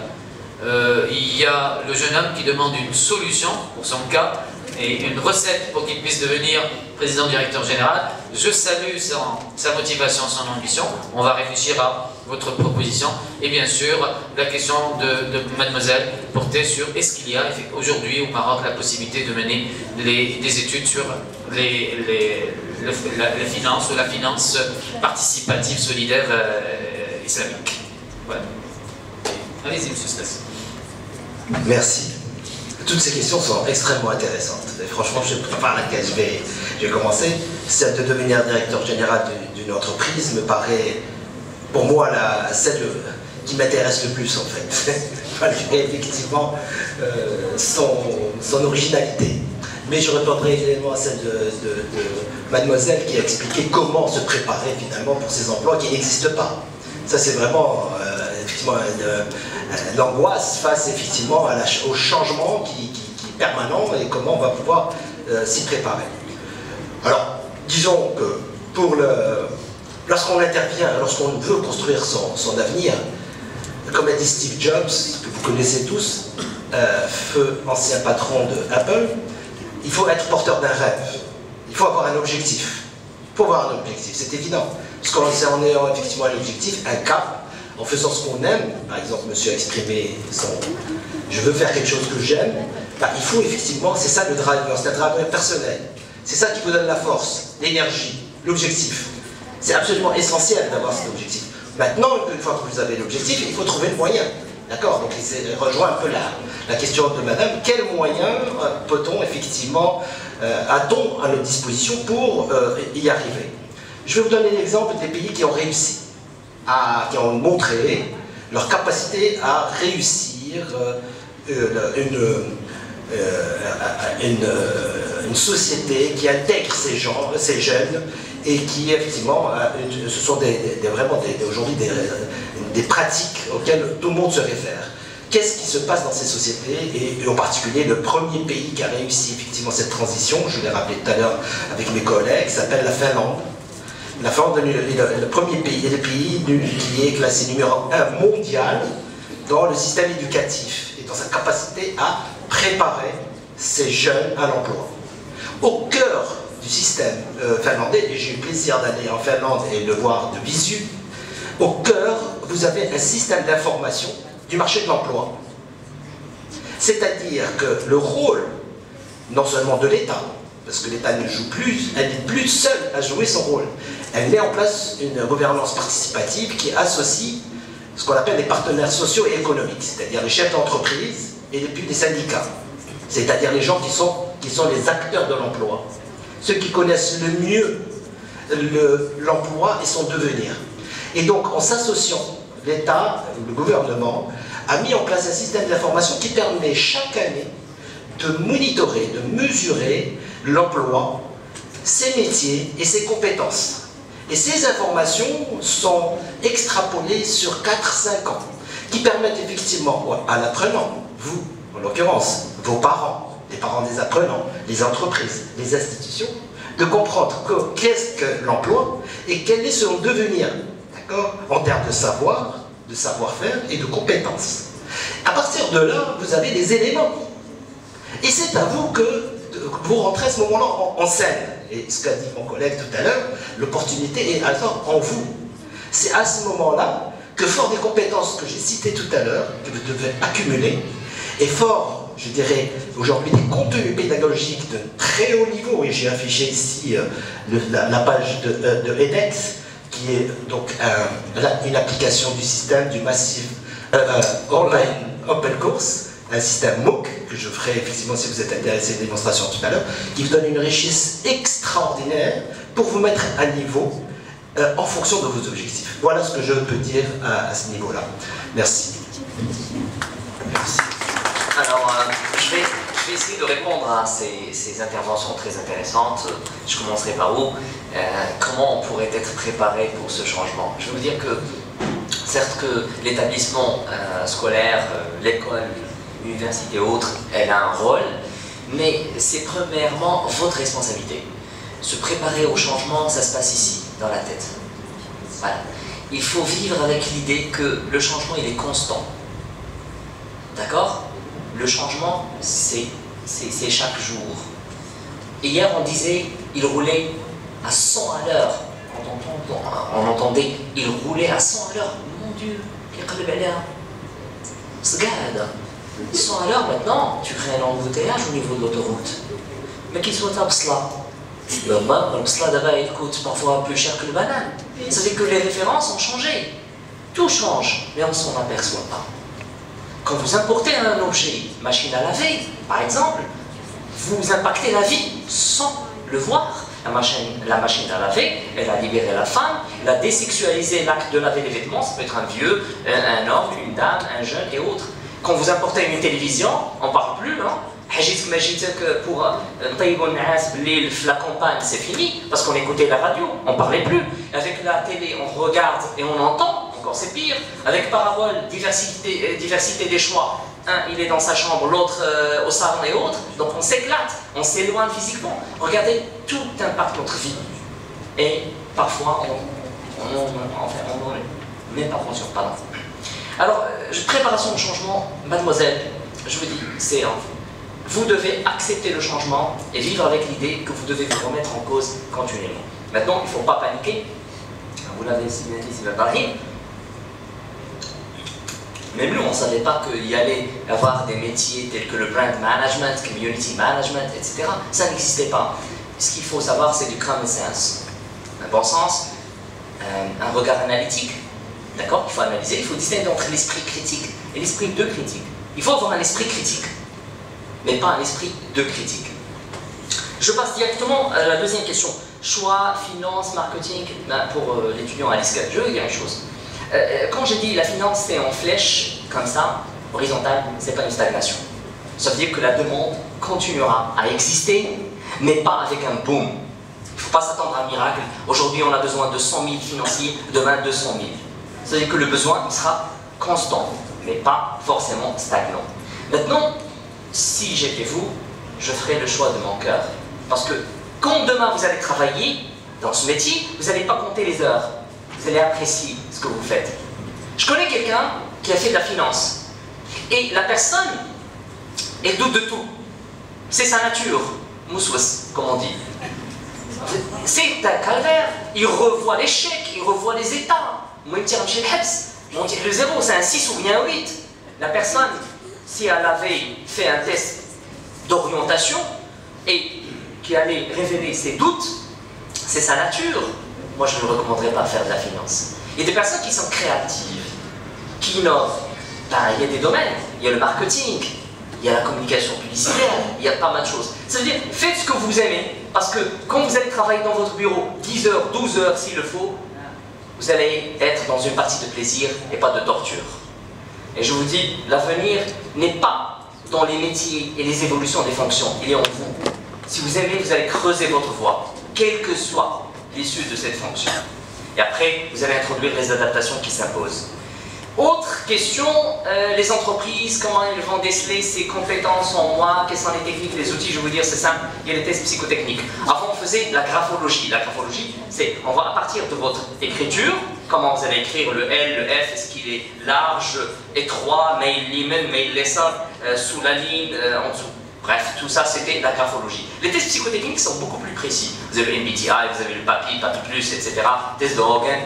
S1: Il y a le jeune homme qui demande une solution pour son cas et une recette pour qu'il puisse devenir président-directeur général. Je salue sa motivation, son ambition. On va réfléchir à votre proposition. Et bien sûr, la question de mademoiselle portait sur est-ce qu'il y a aujourd'hui au Maroc la possibilité de mener des études sur les finances ou la finance participative solidaire islamique. Voilà. Allez-y, monsieur Stas.
S2: Merci. Toutes ces questions sont extrêmement intéressantes. Et franchement, je ne sais pas par laquelle je vais commencer. Celle de devenir directeur général d'une entreprise me paraît, pour moi, qui m'intéresse le plus en fait, malgré effectivement son originalité. Mais je répondrai également à celle de mademoiselle qui a expliqué comment se préparer finalement pour ces emplois qui n'existent pas. Ça c'est vraiment effectivement l'angoisse face effectivement au changement qui est permanent et comment on va pouvoir s'y préparer. Alors, disons que lorsqu'on intervient, lorsqu'on veut construire son avenir, comme a dit Steve Jobs, que vous connaissez tous, feu ancien patron de Apple, il faut être porteur d'un rêve. Il faut avoir un objectif. Il faut avoir un objectif, c'est évident. Parce qu'en ayant effectivement un objectif, un cap, en faisant ce qu'on aime, par exemple, monsieur a exprimé je veux faire quelque chose que j'aime, bah, il faut effectivement, c'est ça le driver, c'est un driver personnel. C'est ça qui vous donne la force, l'énergie, l'objectif. C'est absolument essentiel d'avoir cet objectif. Maintenant, une fois que vous avez l'objectif, il faut trouver le moyen. D'accord? Donc, il rejoint un peu la question de madame. Quels moyens peut-on effectivement, a-t-on à notre disposition pour y arriver? Je vais vous donner l'exemple des pays qui ont réussi, qui ont montré leur capacité à réussir une société qui intègre ces jeunes et qui effectivement, ce sont vraiment aujourd'hui des pratiques auxquelles tout le monde se réfère. Qu'est-ce qui se passe dans ces sociétés et en particulier le premier pays qui a réussi effectivement cette transition, je l'ai rappelé tout à l'heure avec mes collègues, s'appelle la Finlande. La Finlande est le premier pays, qui est classé numéro 1 mondial dans le système éducatif et dans sa capacité à préparer ces jeunes à l'emploi. Au cœur du système finlandais, et j'ai eu le plaisir d'aller en Finlande et de le voir de visu, au cœur, vous avez un système d'information du marché de l'emploi. C'est-à-dire que le rôle, non seulement de l'État, parce que l'État ne joue plus, elle n'est plus seule à jouer son rôle. Elle met en place une gouvernance participative qui associe ce qu'on appelle les partenaires sociaux et économiques, c'est-à-dire les chefs d'entreprise et puis les syndicats, c'est-à-dire les gens qui sont les acteurs de l'emploi, ceux qui connaissent le mieux l'emploi et son devenir. Et donc, en s'associant, l'État, le gouvernement, a mis en place un système d'information qui permet chaque année de monitorer, de mesurer l'emploi, ses métiers et ses compétences. Et ces informations sont extrapolées sur 4-5 ans, qui permettent effectivement à l'apprenant, vous, en l'occurrence, vos parents, les parents des apprenants, les entreprises, les institutions, de comprendre qu'est-ce que l'emploi et quel est son devenir, d'accord, en termes de savoir, de savoir-faire et de compétences. À partir de là, vous avez des éléments. Et c'est à vous que vous rentrez à ce moment-là en scène. Et ce qu'a dit mon collègue tout à l'heure, l'opportunité est alors en vous. C'est à ce moment-là que, fort des compétences que j'ai citées tout à l'heure, que vous devez accumuler, et fort, je dirais, aujourd'hui des contenus pédagogiques de très haut niveau, et j'ai affiché ici la page de edX, qui est donc une application du système du massif Open Course, un système MOOC, que je ferai effectivement si vous êtes intéressé à une démonstration tout à l'heure, qui vous donne une richesse extraordinaire pour vous mettre à niveau en fonction de vos objectifs. Voilà ce que je peux dire à ce niveau-là. Merci.
S13: Merci. Alors, je vais essayer de répondre à ces interventions très intéressantes. Je commencerai par où? Comment on pourrait être préparé pour ce changement? Je vais vous dire que, certes que l'établissement scolaire, l'école, l'université et autres, elle a un rôle, mais c'est premièrement votre responsabilité. Se préparer au changement, ça se passe ici, dans la tête. Voilà. Il faut vivre avec l'idée que le changement, il est constant. D'accord? Le changement, c'est chaque jour. Et hier, on disait, il roulait à 100 à l'heure. On entendait, il roulait à 100 à l'heure. Mon Dieu, quel regarde. 100 à l'heure maintenant, tu crées un embouteillage au niveau de l'autoroute. Mais qu'il soit à cela. Le cela d'abord il coûte parfois plus cher que le banane. Ça veut dire que les références ont changé. Tout change, mais on ne s'en aperçoit pas. Quand vous importez un objet, machine à laver, par exemple, vous impactez la vie sans le voir. La machine à laver, elle a libéré la femme, elle a désexualisé l'acte de laver les vêtements, ça peut être un vieux, un homme, une dame, un jeune et autres. Quand vous importez une télévision, on ne parle plus, hein. Pour la campagne, c'est fini, parce qu'on écoutait la radio, on ne parlait plus. Avec la télé, on regarde et on entend, encore c'est pire. Avec Parabole, diversité des choix. Un, il est dans sa chambre, l'autre au salon et autres. Donc on s'éclate, on s'éloigne physiquement. Regardez, tout impacte notre vie. Et parfois, on n'est pas conscient. Pardon. Alors, préparation au changement, mademoiselle, je vous dis, c'est vous devez accepter le changement et vivre avec l'idée que vous devez vous remettre en cause continuellement. Maintenant, il ne faut pas paniquer. Vous l'avez si bien dit, Sylvain Barry. Même nous, on ne savait pas qu'il y allait avoir des métiers tels que le brand management, community management, etc. Ça n'existait pas. Ce qu'il faut savoir, c'est du common sense. Un bon sens, un regard analytique. D'accord? Il faut analyser, il faut distinguer entre l'esprit critique et l'esprit de critique. Il faut avoir un esprit critique, mais pas un esprit de critique. Je passe directement à la deuxième question. Choix, finance, marketing, pour l'étudiant à l'ISCA. Je vais dire une chose. Quand j'ai dit la finance, c'est en flèche, comme ça, horizontale, c'est pas une stagnation. Ça veut dire que la demande continuera à exister, mais pas avec un boom. Il ne faut pas s'attendre à un miracle. Aujourd'hui, on a besoin de 100 000 financiers, demain 200 000. Ça veut dire que le besoin il sera constant, mais pas forcément stagnant. Maintenant, si j'étais vous, je ferais le choix de mon cœur. Parce que quand demain vous allez travailler dans ce métier, vous n'allez pas compter les heures. Vous allez apprécier ce que vous faites. Je connais quelqu'un qui a fait de la finance. Et la personne, elle doute de tout. C'est sa nature. Moussos, comme on dit. C'est un calvaire. Il revoit les chèques, il revoit les états. Le zéro, c'est un 6 ou bien un 8. La personne, si elle avait fait un test d'orientation et qui allait révéler ses doutes, c'est sa nature. Moi, je ne recommanderais pas de faire de la finance. Il y a des personnes qui sont créatives, qui innovent. Ben, il y a des domaines. Il y a le marketing, il y a la communication publicitaire, il y a pas mal de choses. Ça veut dire, faites ce que vous aimez, parce que quand vous allez travailler dans votre bureau 10 heures, 12 heures s'il le faut, vous allez être dans une partie de plaisir et pas de torture. Et je vous dis, l'avenir n'est pas dans les métiers et les évolutions des fonctions, il est en vous. Si vous aimez, vous allez creuser votre voie, quelle que soit l'issue de cette fonction. Et après, vous allez introduire les adaptations qui s'imposent. Autre question, les entreprises, comment elles vont déceler ces compétences en moi, quelles sont les techniques, les outils, je vais vous dire, c'est simple, il y a les tests psychotechniques. Avant, on faisait la graphologie. La graphologie, c'est, on va à partir de votre écriture, comment vous allez écrire le L, le F, est-ce qu'il est large, étroit, mail limen, mail lesson, sous la ligne, en dessous. Bref, tout ça, c'était la graphologie. Les tests psychotechniques sont beaucoup plus précis. Vous avez le MBTI, vous avez le PAPI, PAPI+, etc., test de Hogan.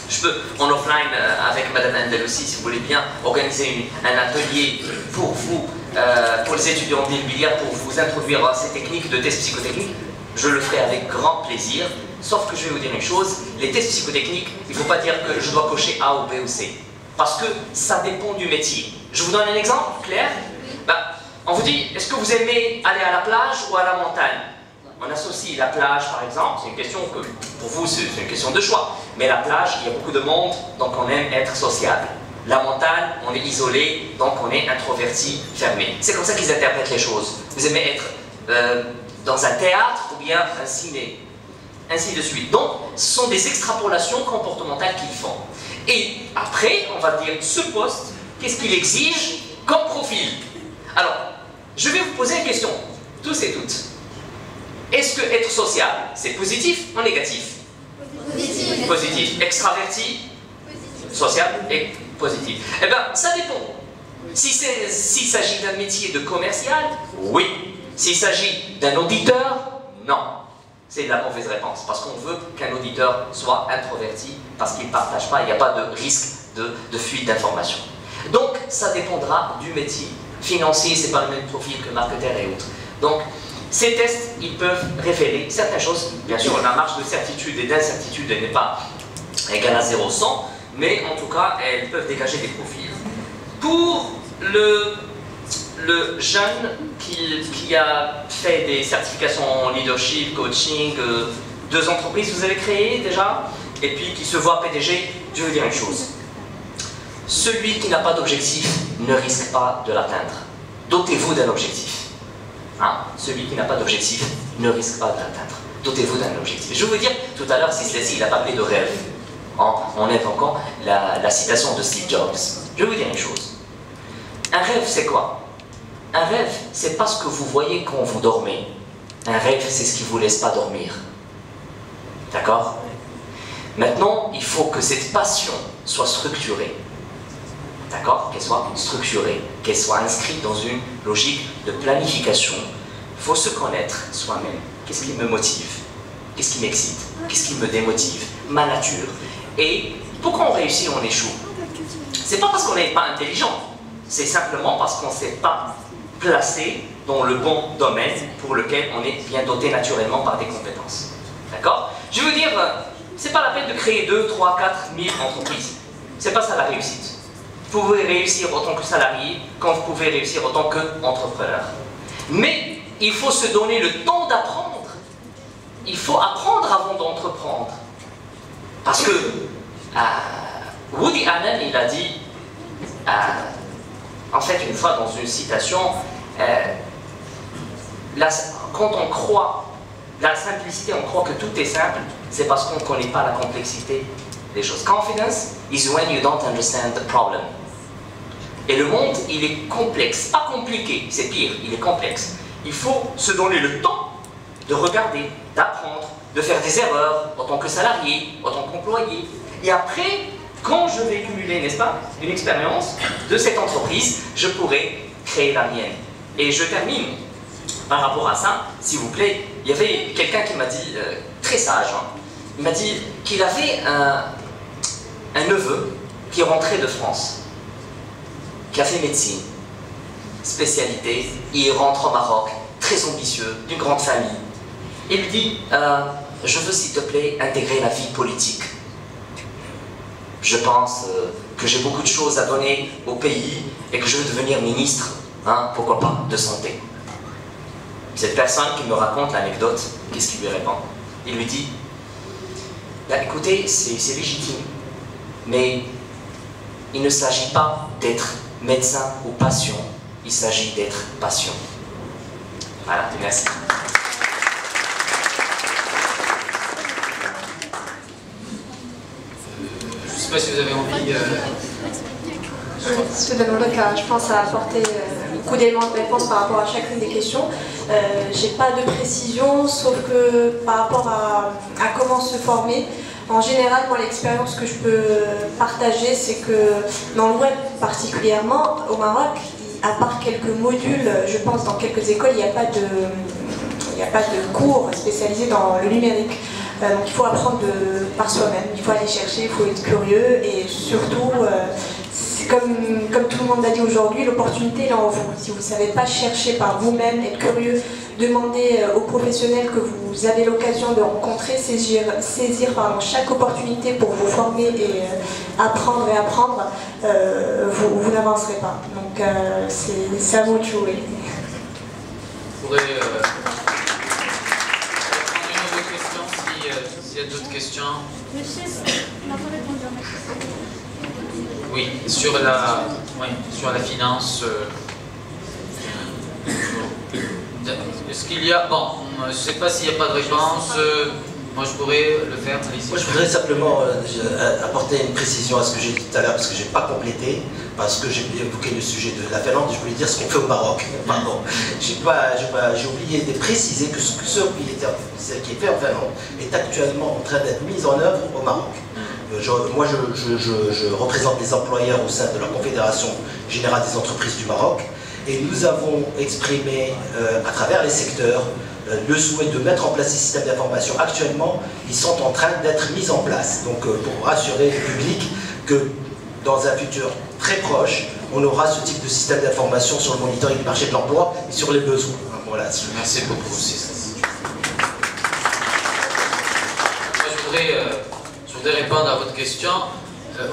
S13: Je peux, en offline, avec Madame Endel aussi, si vous voulez bien, organiser un atelier pour vous, pour les étudiants d'Ilbiliard, pour vous introduire à ces techniques de tests psychotechniques. Je le ferai avec grand plaisir, sauf que je vais vous dire une chose, les tests psychotechniques, il ne faut pas dire que je dois cocher A ou B ou C, parce que ça dépend du métier. Je vous donne un exemple clair. On vous dit, est-ce que vous aimez aller à la plage ou à la montagne? On associe la plage, par exemple, c'est une question que, pour vous, c'est une question de choix. Mais la plage, il y a beaucoup de monde, donc on aime être sociable. La montagne, on est isolé, donc on est introverti, fermé. C'est comme ça qu'ils interprètent les choses. Vous aimez être dans un théâtre ou bien un ciné, ainsi de suite. Donc, ce sont des extrapolations comportementales qu'ils font. Et après, on va dire, ce poste, qu'est-ce qu'il exige comme profil? Alors, je vais vous poser une question, tous et toutes. Est-ce que être sociable, c'est positif ou négatif? Positif. Positif. Extraverti? Positif. Sociable et positif. Eh bien, ça dépend. S'il s'agit d'un métier de commercial, oui. S'il s'agit d'un auditeur, non. C'est la mauvaise réponse, parce qu'on veut qu'un auditeur soit introverti, parce qu'il ne partage pas, il n'y a pas de risque de fuite d'informations. Donc, ça dépendra du métier. Financier, c'est pas le même profil que marketeur et autres. Donc, ces tests, ils peuvent révéler certaines choses. Bien sûr, la marge de certitude et d'incertitude n'est pas égale à 0,100, mais en tout cas, elles peuvent dégager des profils. Pour
S4: le jeune qui a fait des certifications en leadership, coaching, 2 entreprises vous avez créées déjà, et puis qui se voit PDG, je veux dire une chose. Celui qui n'a pas d'objectif ne risque pas de l'atteindre. Dotez-vous d'un objectif. Hein? Celui qui n'a pas d'objectif ne risque pas de l'atteindre. Dotez-vous d'un objectif. Je vais vous dire, tout à l'heure, Sislesi, il a parlé de rêve, en évoquant la citation de Steve Jobs. Je vais vous dire une chose. Un rêve, c'est quoi? Un rêve, c'est pas ce que vous voyez quand vous dormez. Un rêve, c'est ce qui ne vous laisse pas dormir. D'accord? Maintenant, il faut que cette passion soit structurée. D'accord? Qu'elle soit structurée, qu'elle soit inscrite dans une logique de planification. Il faut se connaître soi-même. Qu'est-ce qui me motive? Qu'est-ce qui m'excite? Qu'est-ce qui me démotive? Ma nature. Et pourquoi on réussit, on échoue? C'est pas parce qu'on n'est pas intelligent. C'est simplement parce qu'on ne s'est pas placé dans le bon domaine pour lequel on est bien doté naturellement par des compétences. D'accord? Je veux dire, c'est pas la peine de créer 2, 3, 4 000 entreprises. C'est pas ça la réussite. Vous pouvez réussir autant que salarié, quand vous pouvez réussir autant qu'entrepreneur. Mais il faut se donner le temps d'apprendre. Il faut apprendre avant d'entreprendre. Parce que Woody Allen, il a dit, en fait, une fois dans une citation, quand on croit, la simplicité, on croit que tout est simple, c'est parce qu'on ne connaît pas la complexité des choses. Confidence is when you don't understand the problem. Et le monde, il est complexe, pas compliqué, c'est pire, il est complexe. Il faut se donner le temps de regarder, d'apprendre, de faire des erreurs en tant que salarié, en tant qu'employé. Et après, quand je vais cumuler, n'est-ce pas, une expérience de cette entreprise, je pourrai créer la mienne. Et je termine par rapport à ça, s'il vous plaît. Il y avait quelqu'un qui m'a dit, très sage, hein, il m'a dit qu'il avait un neveu qui est rentré de France, qui a fait médecine, spécialité, il rentre au Maroc, très ambitieux, d'une grande famille. Il lui dit, je veux s'il te plaît intégrer la vie politique. Je pense que j'ai beaucoup de choses à donner au pays et que je veux devenir ministre, hein, pourquoi pas, de santé. Cette personne qui me raconte l'anecdote, qu'est-ce qu'il lui répond? Il lui dit, bah, écoutez, c'est légitime, mais il ne s'agit pas d'être médecin ou patient, il s'agit d'être patient. Voilà, merci.
S1: Je ne sais pas si vous avez envie...
S8: Monsieur Danodoka, je pense à apporter beaucoup d'éléments de réponse par rapport à chacune des questions. J'ai pas de précision, sauf que par rapport à comment se former, en général, moi, l'expérience que je peux partager, c'est que dans le web particulièrement, au Maroc, à part quelques modules, je pense dans quelques écoles, il n'y a pas de cours spécialisés dans le numérique. Donc il faut apprendre par soi-même, il faut aller chercher, il faut être curieux et surtout, comme tout le monde l'a dit aujourd'hui, l'opportunité est en vous. Si vous ne savez pas chercher par vous-même, être curieux, demander aux professionnels que vous avez l'occasion de rencontrer, saisir chaque opportunité pour vous former et apprendre, vous n'avancerez pas. Donc c'est à vous de jouer.
S1: Vous pourrez prendre une autre question s'il y a d'autres questions.
S12: Monsieur, on n'a pas répondu à ma question.
S1: Oui, sur la finance. Est-ce qu'il y a... Bon, je ne sais pas s'il n'y a pas de réponse. Moi, je pourrais le faire.
S2: Moi, je voudrais simplement apporter une précision à ce que j'ai dit tout à l'heure, parce que je n'ai pas complété, parce que j'ai évoqué le sujet de la Finlande, je voulais dire ce qu'on fait au Maroc. Pardon. J'ai oublié de préciser que ce qui est fait en Finlande est actuellement en train d'être mis en œuvre au Maroc. Moi, je représente les employeurs au sein de la Confédération Générale des Entreprises du Maroc, et nous avons exprimé à travers les secteurs le souhait de mettre en place ces systèmes d'information. Actuellement, ils sont en train d'être mis en place. Donc, pour rassurer le public que dans un futur très proche, on aura ce type de système d'information sur le monitoring du marché de l'emploi et sur les besoins. Voilà.
S1: Merci beaucoup. Moi, je voudrais répondre à votre question.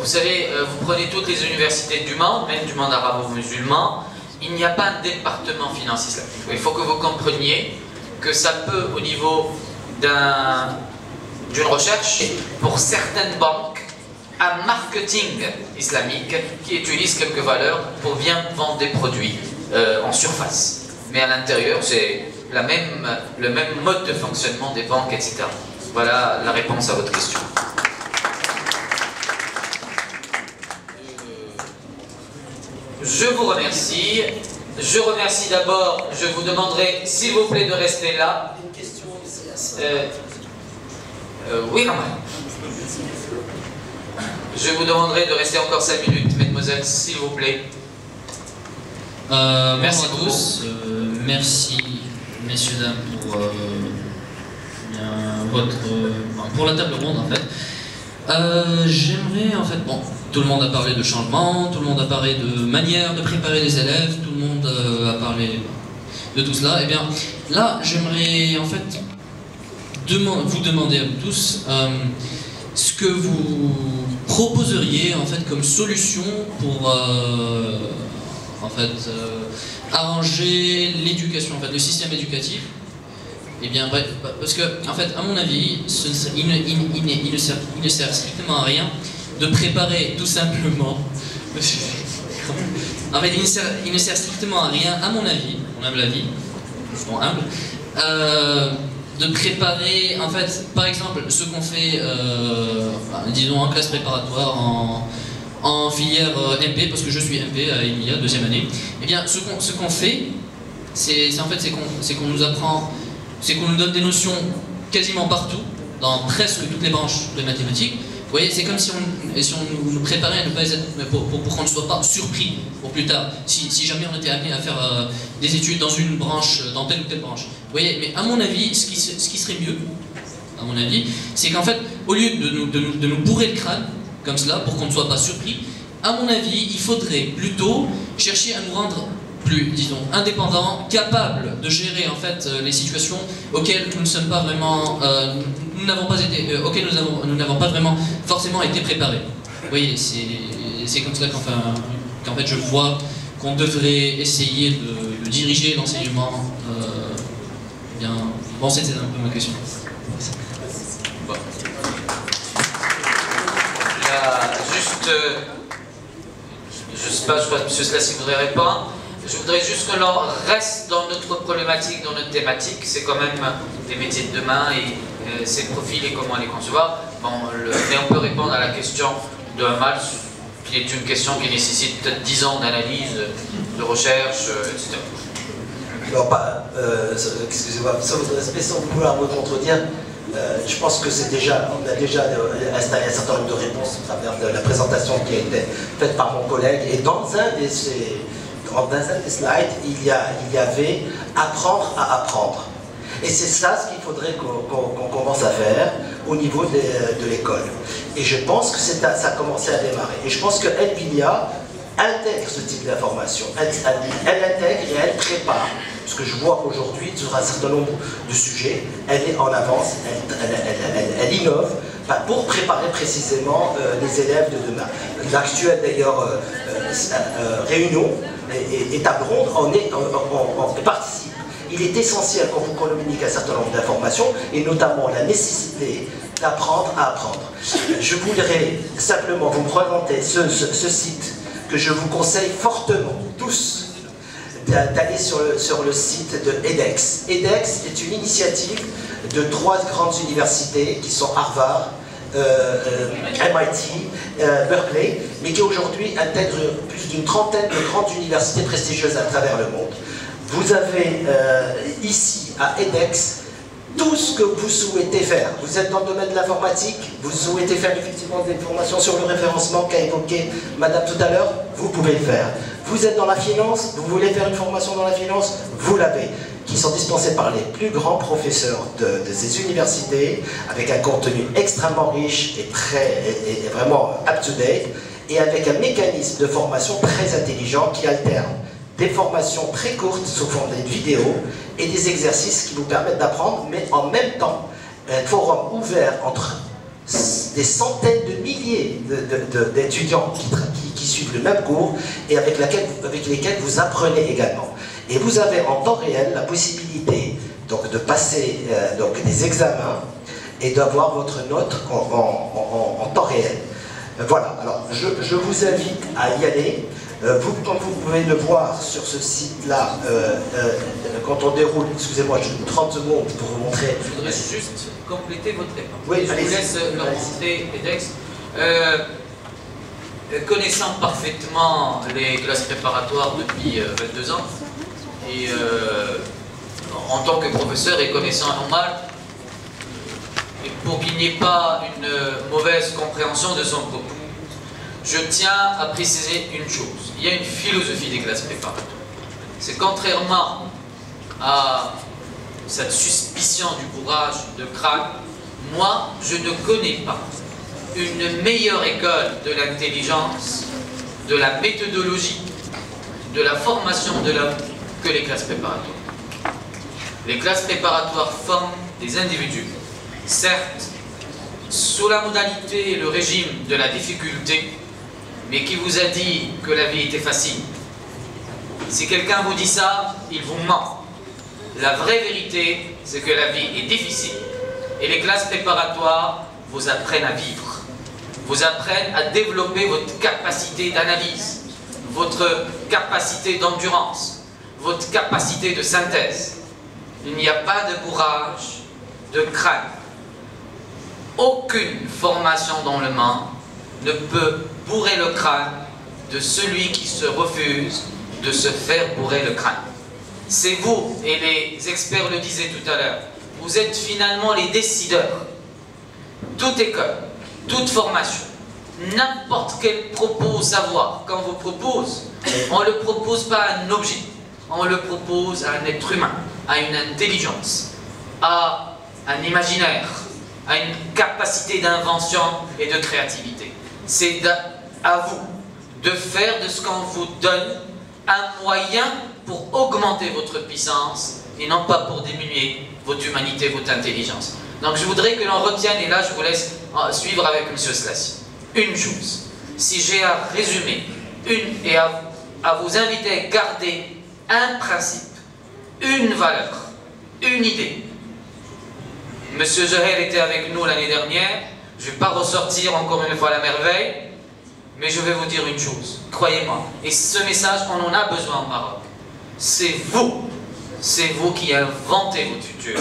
S1: Vous savez, vous prenez toutes les universités du monde, même du monde arabo-musulman, il n'y a pas un département finance islamique. Il faut que vous compreniez que ça peut, au niveau d'une recherche, pour certaines banques, un marketing islamique qui utilise quelques valeurs pour bien vendre des produits en surface. Mais à l'intérieur, c'est le même mode de fonctionnement des banques, etc. Voilà la réponse à votre question. Je vous remercie. Je remercie d'abord, je vous demanderai s'il vous plaît de rester là.
S2: Une question aussi.
S1: Oui, Rama. Je vous demanderai de rester encore 5 minutes, mesdemoiselles, s'il vous plaît.
S5: Merci à tous. Merci, messieurs, dames, pour la table ronde, en fait. J'aimerais, en fait, bon, tout le monde a parlé de changement, tout le monde a parlé de manière de préparer les élèves, tout le monde a parlé de tout cela. Et bien, là, j'aimerais, en fait, vous demander à vous tous ce que vous proposeriez, en fait, comme solution pour, en fait, arranger l'éducation, en fait, le système éducatif. Eh bien, bref, parce que, en fait, à mon avis, il ne sert strictement à rien de préparer tout simplement. En fait, il ne sert strictement à rien, à mon avis, mon humble avis, bon, humble, de préparer, en fait, par exemple, ce qu'on fait, disons, en classe préparatoire, en filière MP, parce que je suis MP à Emilia, 2e année. Eh bien, ce qu'on fait, c'est qu'on nous apprend. C'est qu'on nous donne des notions quasiment partout, dans presque toutes les branches de mathématiques. Vous voyez, c'est comme si on nous préparait à ne pas être, pour qu'on ne soit pas surpris pour plus tard, si jamais on était amené à faire des études dans une branche, dans telle ou telle branche. Vous voyez, mais à mon avis, ce qui serait mieux, à mon avis, c'est qu'en fait, au lieu de nous bourrer le crâne, comme cela, pour qu'on ne soit pas surpris, à mon avis, il faudrait plutôt chercher à nous rendre plus, disons, indépendants, capables de gérer en fait les situations auxquelles nous ne sommes pas vraiment, nous n'avons pas vraiment forcément été préparés. Vous voyez, c'est comme cela qu'en fait je vois qu'on devrait essayer de diriger l'enseignement. Bien, bon, c'était un peu ma question.
S1: Bon. Là, juste, je sais pas, M. Slassi voudrait répondre. Je voudrais juste que l'on reste dans notre problématique, dans notre thématique. C'est quand même des métiers de demain et ces profils et comment les concevoir. Bon, mais on peut répondre à la question de Hamal, qui est une question qui nécessite peut-être 10 ans d'analyse, de recherche, etc.
S2: Alors, excusez-moi, sans vouloir me contredire, je pense que on a déjà installé un certain nombre de réponses à travers de la présentation qui a été faite par mon collègue. Et dans un des slides, il y avait apprendre à apprendre. Et c'est ça ce qu'il faudrait qu'on commence à faire au niveau de l'école. Et je pense que ça a commencé à démarrer. Et je pense que Elvinia intègre ce type d'information. Elle intègre et elle prépare. Ce que je vois aujourd'hui sur un certain nombre de sujets, elle est en avance, elle innove pour préparer précisément les élèves de demain. L'actuelle d'ailleurs réunion et table ronde en participe. Il est essentiel qu'on vous communique un certain nombre d'informations et notamment la nécessité d'apprendre à apprendre. Je voudrais simplement vous présenter ce site que je vous conseille fortement, tous, d'aller sur le site de edX. edX est une initiative de 3 grandes universités qui sont Harvard, MIT, Berkeley, mais qui aujourd'hui intègre plus d'une trentaine de grandes universités prestigieuses à travers le monde. Vous avez ici à edX tout ce que vous souhaitez faire. Vous êtes dans le domaine de l'informatique, vous souhaitez faire effectivement des formations sur le référencement qu'a évoqué Madame tout à l'heure, vous pouvez le faire. Vous êtes dans la finance, vous voulez faire une formation dans la finance, vous l'avez, qui sont dispensés par les plus grands professeurs de ces universités, avec un contenu extrêmement riche et vraiment up-to-date, et avec un mécanisme de formation très intelligent qui alterne des formations très courtes sous forme de vidéos et des exercices qui vous permettent d'apprendre, mais en même temps, un forum ouvert entre des centaines de milliers d'étudiants qui suivent le même cours et avec lesquels vous apprenez également. Et vous avez en temps réel la possibilité donc, de passer donc, des examens et d'avoir votre note en temps réel. Voilà, alors je vous invite à y aller. Comme vous pouvez le voir sur ce site-là, quand on déroule, excusez-moi, j'ai 30 secondes pour vous montrer.
S1: Je voudrais juste compléter votre réponse.
S2: Oui,
S1: je vous laisse leur montrer les textes. Connaissant parfaitement les classes préparatoires depuis 22 ans, et en tant que professeur et connaissant normal, et pour qu'il n'y ait pas une mauvaise compréhension de son propos, je tiens à préciser une chose. Il y a une philosophie des classes préparatoires. C'est contrairement à cette suspicion du bourrage de crâne, moi, je ne connais pas une meilleure école de l'intelligence, de la méthodologie, de la formation de l'homme que les classes préparatoires. Les classes préparatoires forment des individus, certes, sous la modalité et le régime de la difficulté, mais qui vous a dit que la vie était facile. Si quelqu'un vous dit ça, il vous ment. La vraie vérité, c'est que la vie est difficile. Et les classes préparatoires vous apprennent à vivre, vous apprennent à développer votre capacité d'analyse, votre capacité d'endurance, votre capacité de synthèse. Il n'y a pas de bourrage de crâne. Aucune formation dans le monde ne peut bourrer le crâne de celui qui se refuse de se faire bourrer le crâne. C'est vous, et les experts le disaient tout à l'heure, vous êtes finalement les décideurs. Toute école, toute formation, n'importe quel propos au savoir, quand on vous propose, on ne le propose pas à un objet, on le propose à un être humain, à une intelligence, à un imaginaire, à une capacité d'invention et de créativité. C'est à vous de faire de ce qu'on vous donne un moyen pour augmenter votre puissance et non pas pour diminuer votre humanité, votre intelligence. Donc je voudrais que l'on retienne, et là je vous laisse suivre avec M. Slassi, une chose. Si j'ai à résumer et à vous inviter à garder un principe, une valeur, une idée. M. Zohair était avec nous l'année dernière, je ne vais pas ressortir encore une fois la merveille, mais je vais vous dire une chose, croyez-moi, et ce message, on en a besoin au Maroc. C'est vous qui inventez votre futur.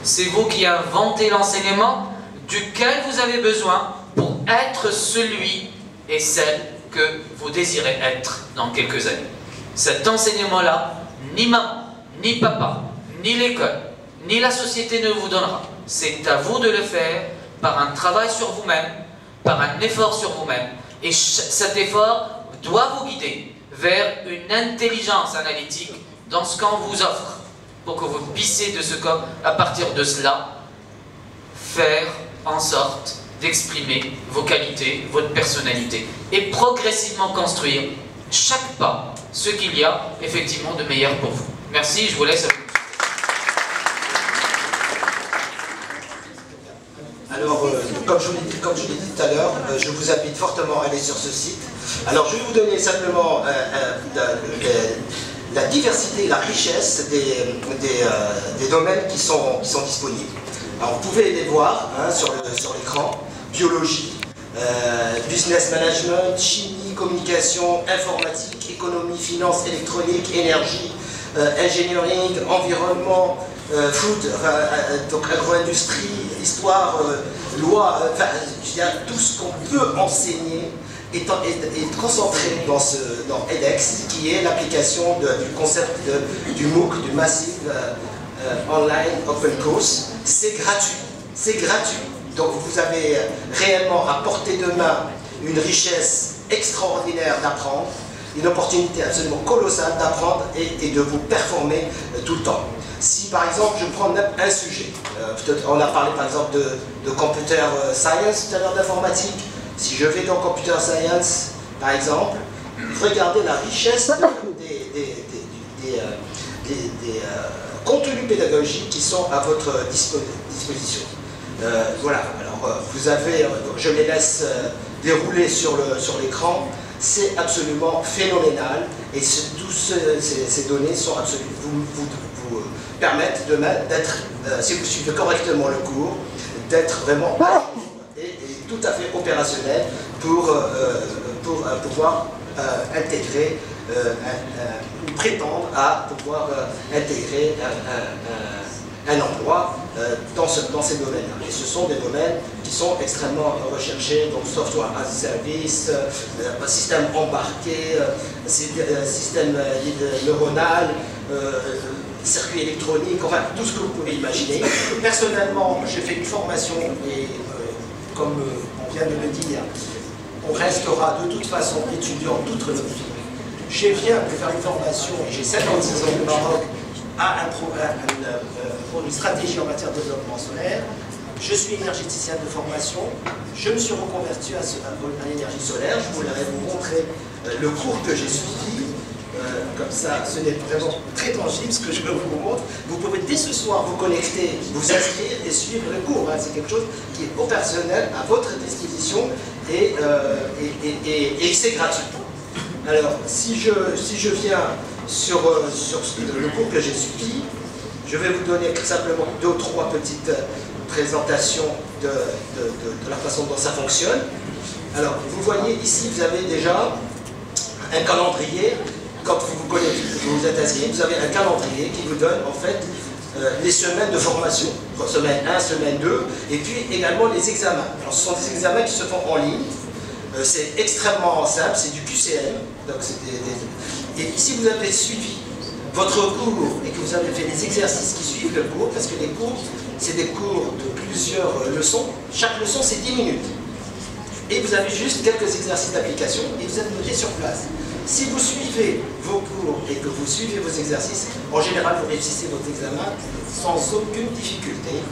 S1: C'est vous qui inventez l'enseignement duquel vous avez besoin pour être celui et celle que vous désirez être dans quelques années. Cet enseignement-là, ni maman, ni papa, ni l'école, ni la société ne vous donnera. C'est à vous de le faire par un travail sur vous-même, par un effort sur vous-même. Et cet effort doit vous guider vers une intelligence analytique dans ce qu'on vous offre, pour que vous puissiez de ce corps, à partir de cela, faire en sorte d'exprimer vos qualités, votre personnalité, et progressivement construire chaque pas ce qu'il y a effectivement de meilleur pour vous. Merci, je vous laisse.
S2: Alors, comme je l'ai dit tout à l'heure, je vous invite fortement à aller sur ce site. Alors, je vais vous donner simplement la diversité et la richesse des domaines qui sont disponibles. Alors, vous pouvez les voir hein, sur l'écran. Biologie, business management, chimie, communication, informatique, économie, finance, électronique, énergie, engineering, environnement, food, donc agro-industrie, histoire, loi, enfin, tout ce qu'on peut enseigner est concentré dans edX, qui est l'application du concept du MOOC, du Massive Online Open Course. C'est gratuit, c'est gratuit. Donc vous avez réellement à portée de main une richesse extraordinaire d'apprendre, une opportunité absolument colossale d'apprendre et de vous performer tout le temps. Si par exemple je prends un sujet, on a parlé par exemple de computer science tout à l'heure, d'informatique. Si je vais dans computer science par exemple, regardez la richesse des contenus pédagogiques qui sont à votre disposition. Voilà, alors Alors, vous avez, je les laisse dérouler sur l'écran, c'est absolument phénoménal et toutes ces données sont absolument, vous permettent d'être, si vous suivez correctement le cours, d'être vraiment et tout à fait opérationnel pour pouvoir intégrer, ou prétendre à pouvoir intégrer un emploi dans ces domaines-là. Et ce sont des domaines qui sont extrêmement recherchés, donc software as a service, système embarqué, système neuronal, circuit électronique, enfin tout ce que vous pouvez imaginer. Personnellement, j'ai fait une formation et comme on vient de le dire, on restera de toute façon étudiant toute notre vie. Je viens de faire une formation et j'ai 56 ans au Maroc pour une stratégie en matière de développement solaire. Je suis énergéticien de formation. Je me suis reconverti à l'énergie solaire. Je voudrais vous montrer le cours que j'ai suivi. Comme ça, ce n'est vraiment très tangible ce que je vous montre. Vous pouvez dès ce soir vous connecter, vous inscrire et suivre le cours. C'est quelque chose qui est opérationnel à votre disposition et c'est gratuit. Alors, si je viens sur le cours que j'ai suivi, je vais vous donner simplement 2 ou 3 petites présentations de la façon dont ça fonctionne. Alors, vous voyez ici, vous avez déjà un calendrier. Quand vous êtes inscrit, vous avez un calendrier qui vous donne en fait les semaines de formation. Semaine 1, semaine 2, et puis également les examens. Alors, ce sont des examens qui se font en ligne. C'est extrêmement simple, c'est du QCM. Donc et si vous avez suivi votre cours et que vous avez fait les exercices qui suivent le cours, parce que les cours, c'est des cours de plusieurs leçons, chaque leçon c'est 10 minutes. Et vous avez juste quelques exercices d'application et vous êtes noté sur place. Si vous suivez vos cours et que vous suivez vos exercices, en général vous réussissez votre examen sans aucune difficulté.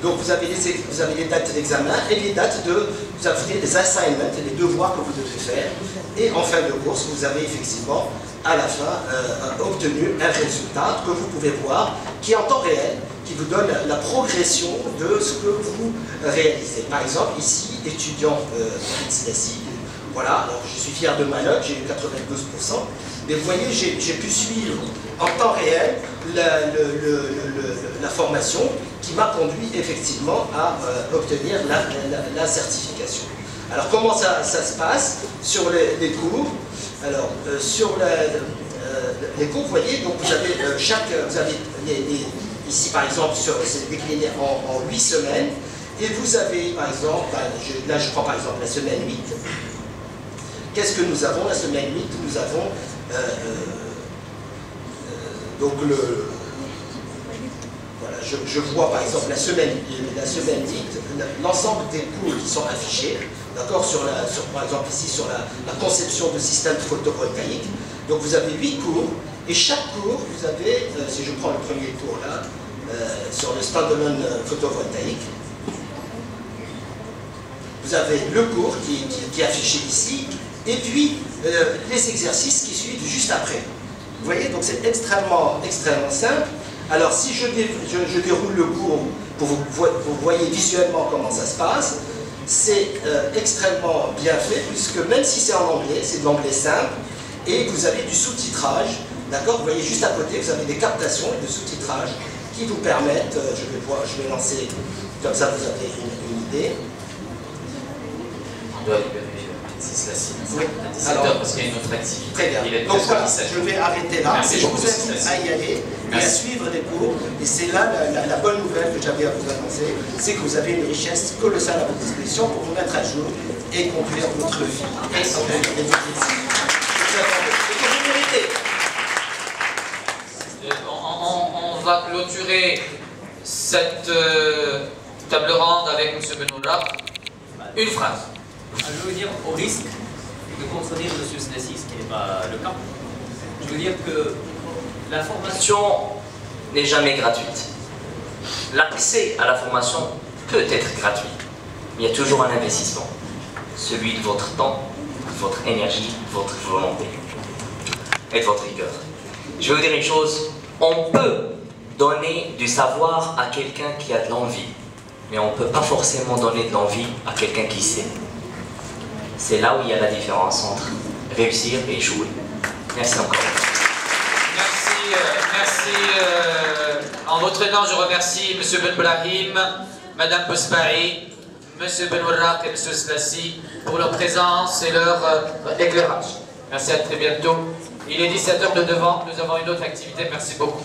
S2: Donc vous avez les dates d'examen et les dates vous avez les assignments, les devoirs que vous devez faire. Et en fin de course, vous avez effectivement, à la fin, obtenu un résultat que vous pouvez voir, qui est en temps réel, qui vous donne la progression de ce que vous réalisez. Par exemple, ici, étudiant ici, voilà, alors je suis fier de ma note, j'ai eu 92%, mais vous voyez, j'ai pu suivre en temps réel la formation qui m'a conduit effectivement à obtenir la certification. Alors comment ça se passe sur les cours? Alors sur les cours, vous voyez, donc vous avez ici par exemple, c'est décliné en 8 semaines, et vous avez par exemple, là je prends par exemple la semaine 8. Qu'est-ce que nous avons la semaine 8? Nous avons donc voilà, je vois par exemple la semaine 8, l'ensemble des cours qui sont affichés, d'accord, par exemple ici sur la conception de systèmes photovoltaïques. Donc vous avez 8 cours, et chaque cours, vous avez, si je prends le premier cours là, sur le standalone photovoltaïque, vous avez le cours qui est affiché ici, et puis les exercices qui suivent juste après. Vous voyez, donc c'est extrêmement simple. Alors si je déroule le cours pour vous voyez visuellement comment ça se passe, c'est extrêmement bien fait, puisque même si c'est en anglais, c'est de l'anglais simple, et vous avez du sous-titrage, d'accord? Vous voyez juste à côté, vous avez des captations et de sous-titrage qui vous permettent, je vais lancer, comme ça vous avez une idée.
S7: On doit c'est la cible.
S2: Oui.
S7: À 17h parce qu'il y a une autre activité.
S2: Très bien. Donc voilà, je vais arrêter là.
S7: Merci
S2: et je
S7: beaucoup,
S2: vous invite à y aller et à suivre les cours. Et c'est là la bonne nouvelle que j'avais à vous annoncer, c'est que vous avez une richesse colossale à votre disposition pour vous mettre à jour et conduire votre vie. Et conduire votre vie. C'est que vous méritez.
S1: On va clôturer cette table ronde avec M. Benoît. Une phrase.
S4: Je veux dire, au risque de contredire M. Snessi, ce qui n'est pas le cas, je veux dire que la formation
S13: n'est jamais gratuite. L'accès à la formation peut être gratuit, mais il y a toujours un investissement. Celui de votre temps, de votre énergie, de votre volonté et de votre rigueur. Je veux vous dire une chose, on peut donner du savoir à quelqu'un qui a de l'envie. mais on ne peut pas forcément donner de l'envie à quelqu'un qui sait. C'est là où il y a la différence entre réussir et échouer. Merci encore.
S1: Merci. En votre nom, je remercie M. Ben Brahim, Mme Bosbaï, M. Ben Warraq et M. Slassi pour leur présence et leur éclairage. Merci, à très bientôt. Il est 17h de devant, nous avons une autre activité. Merci beaucoup.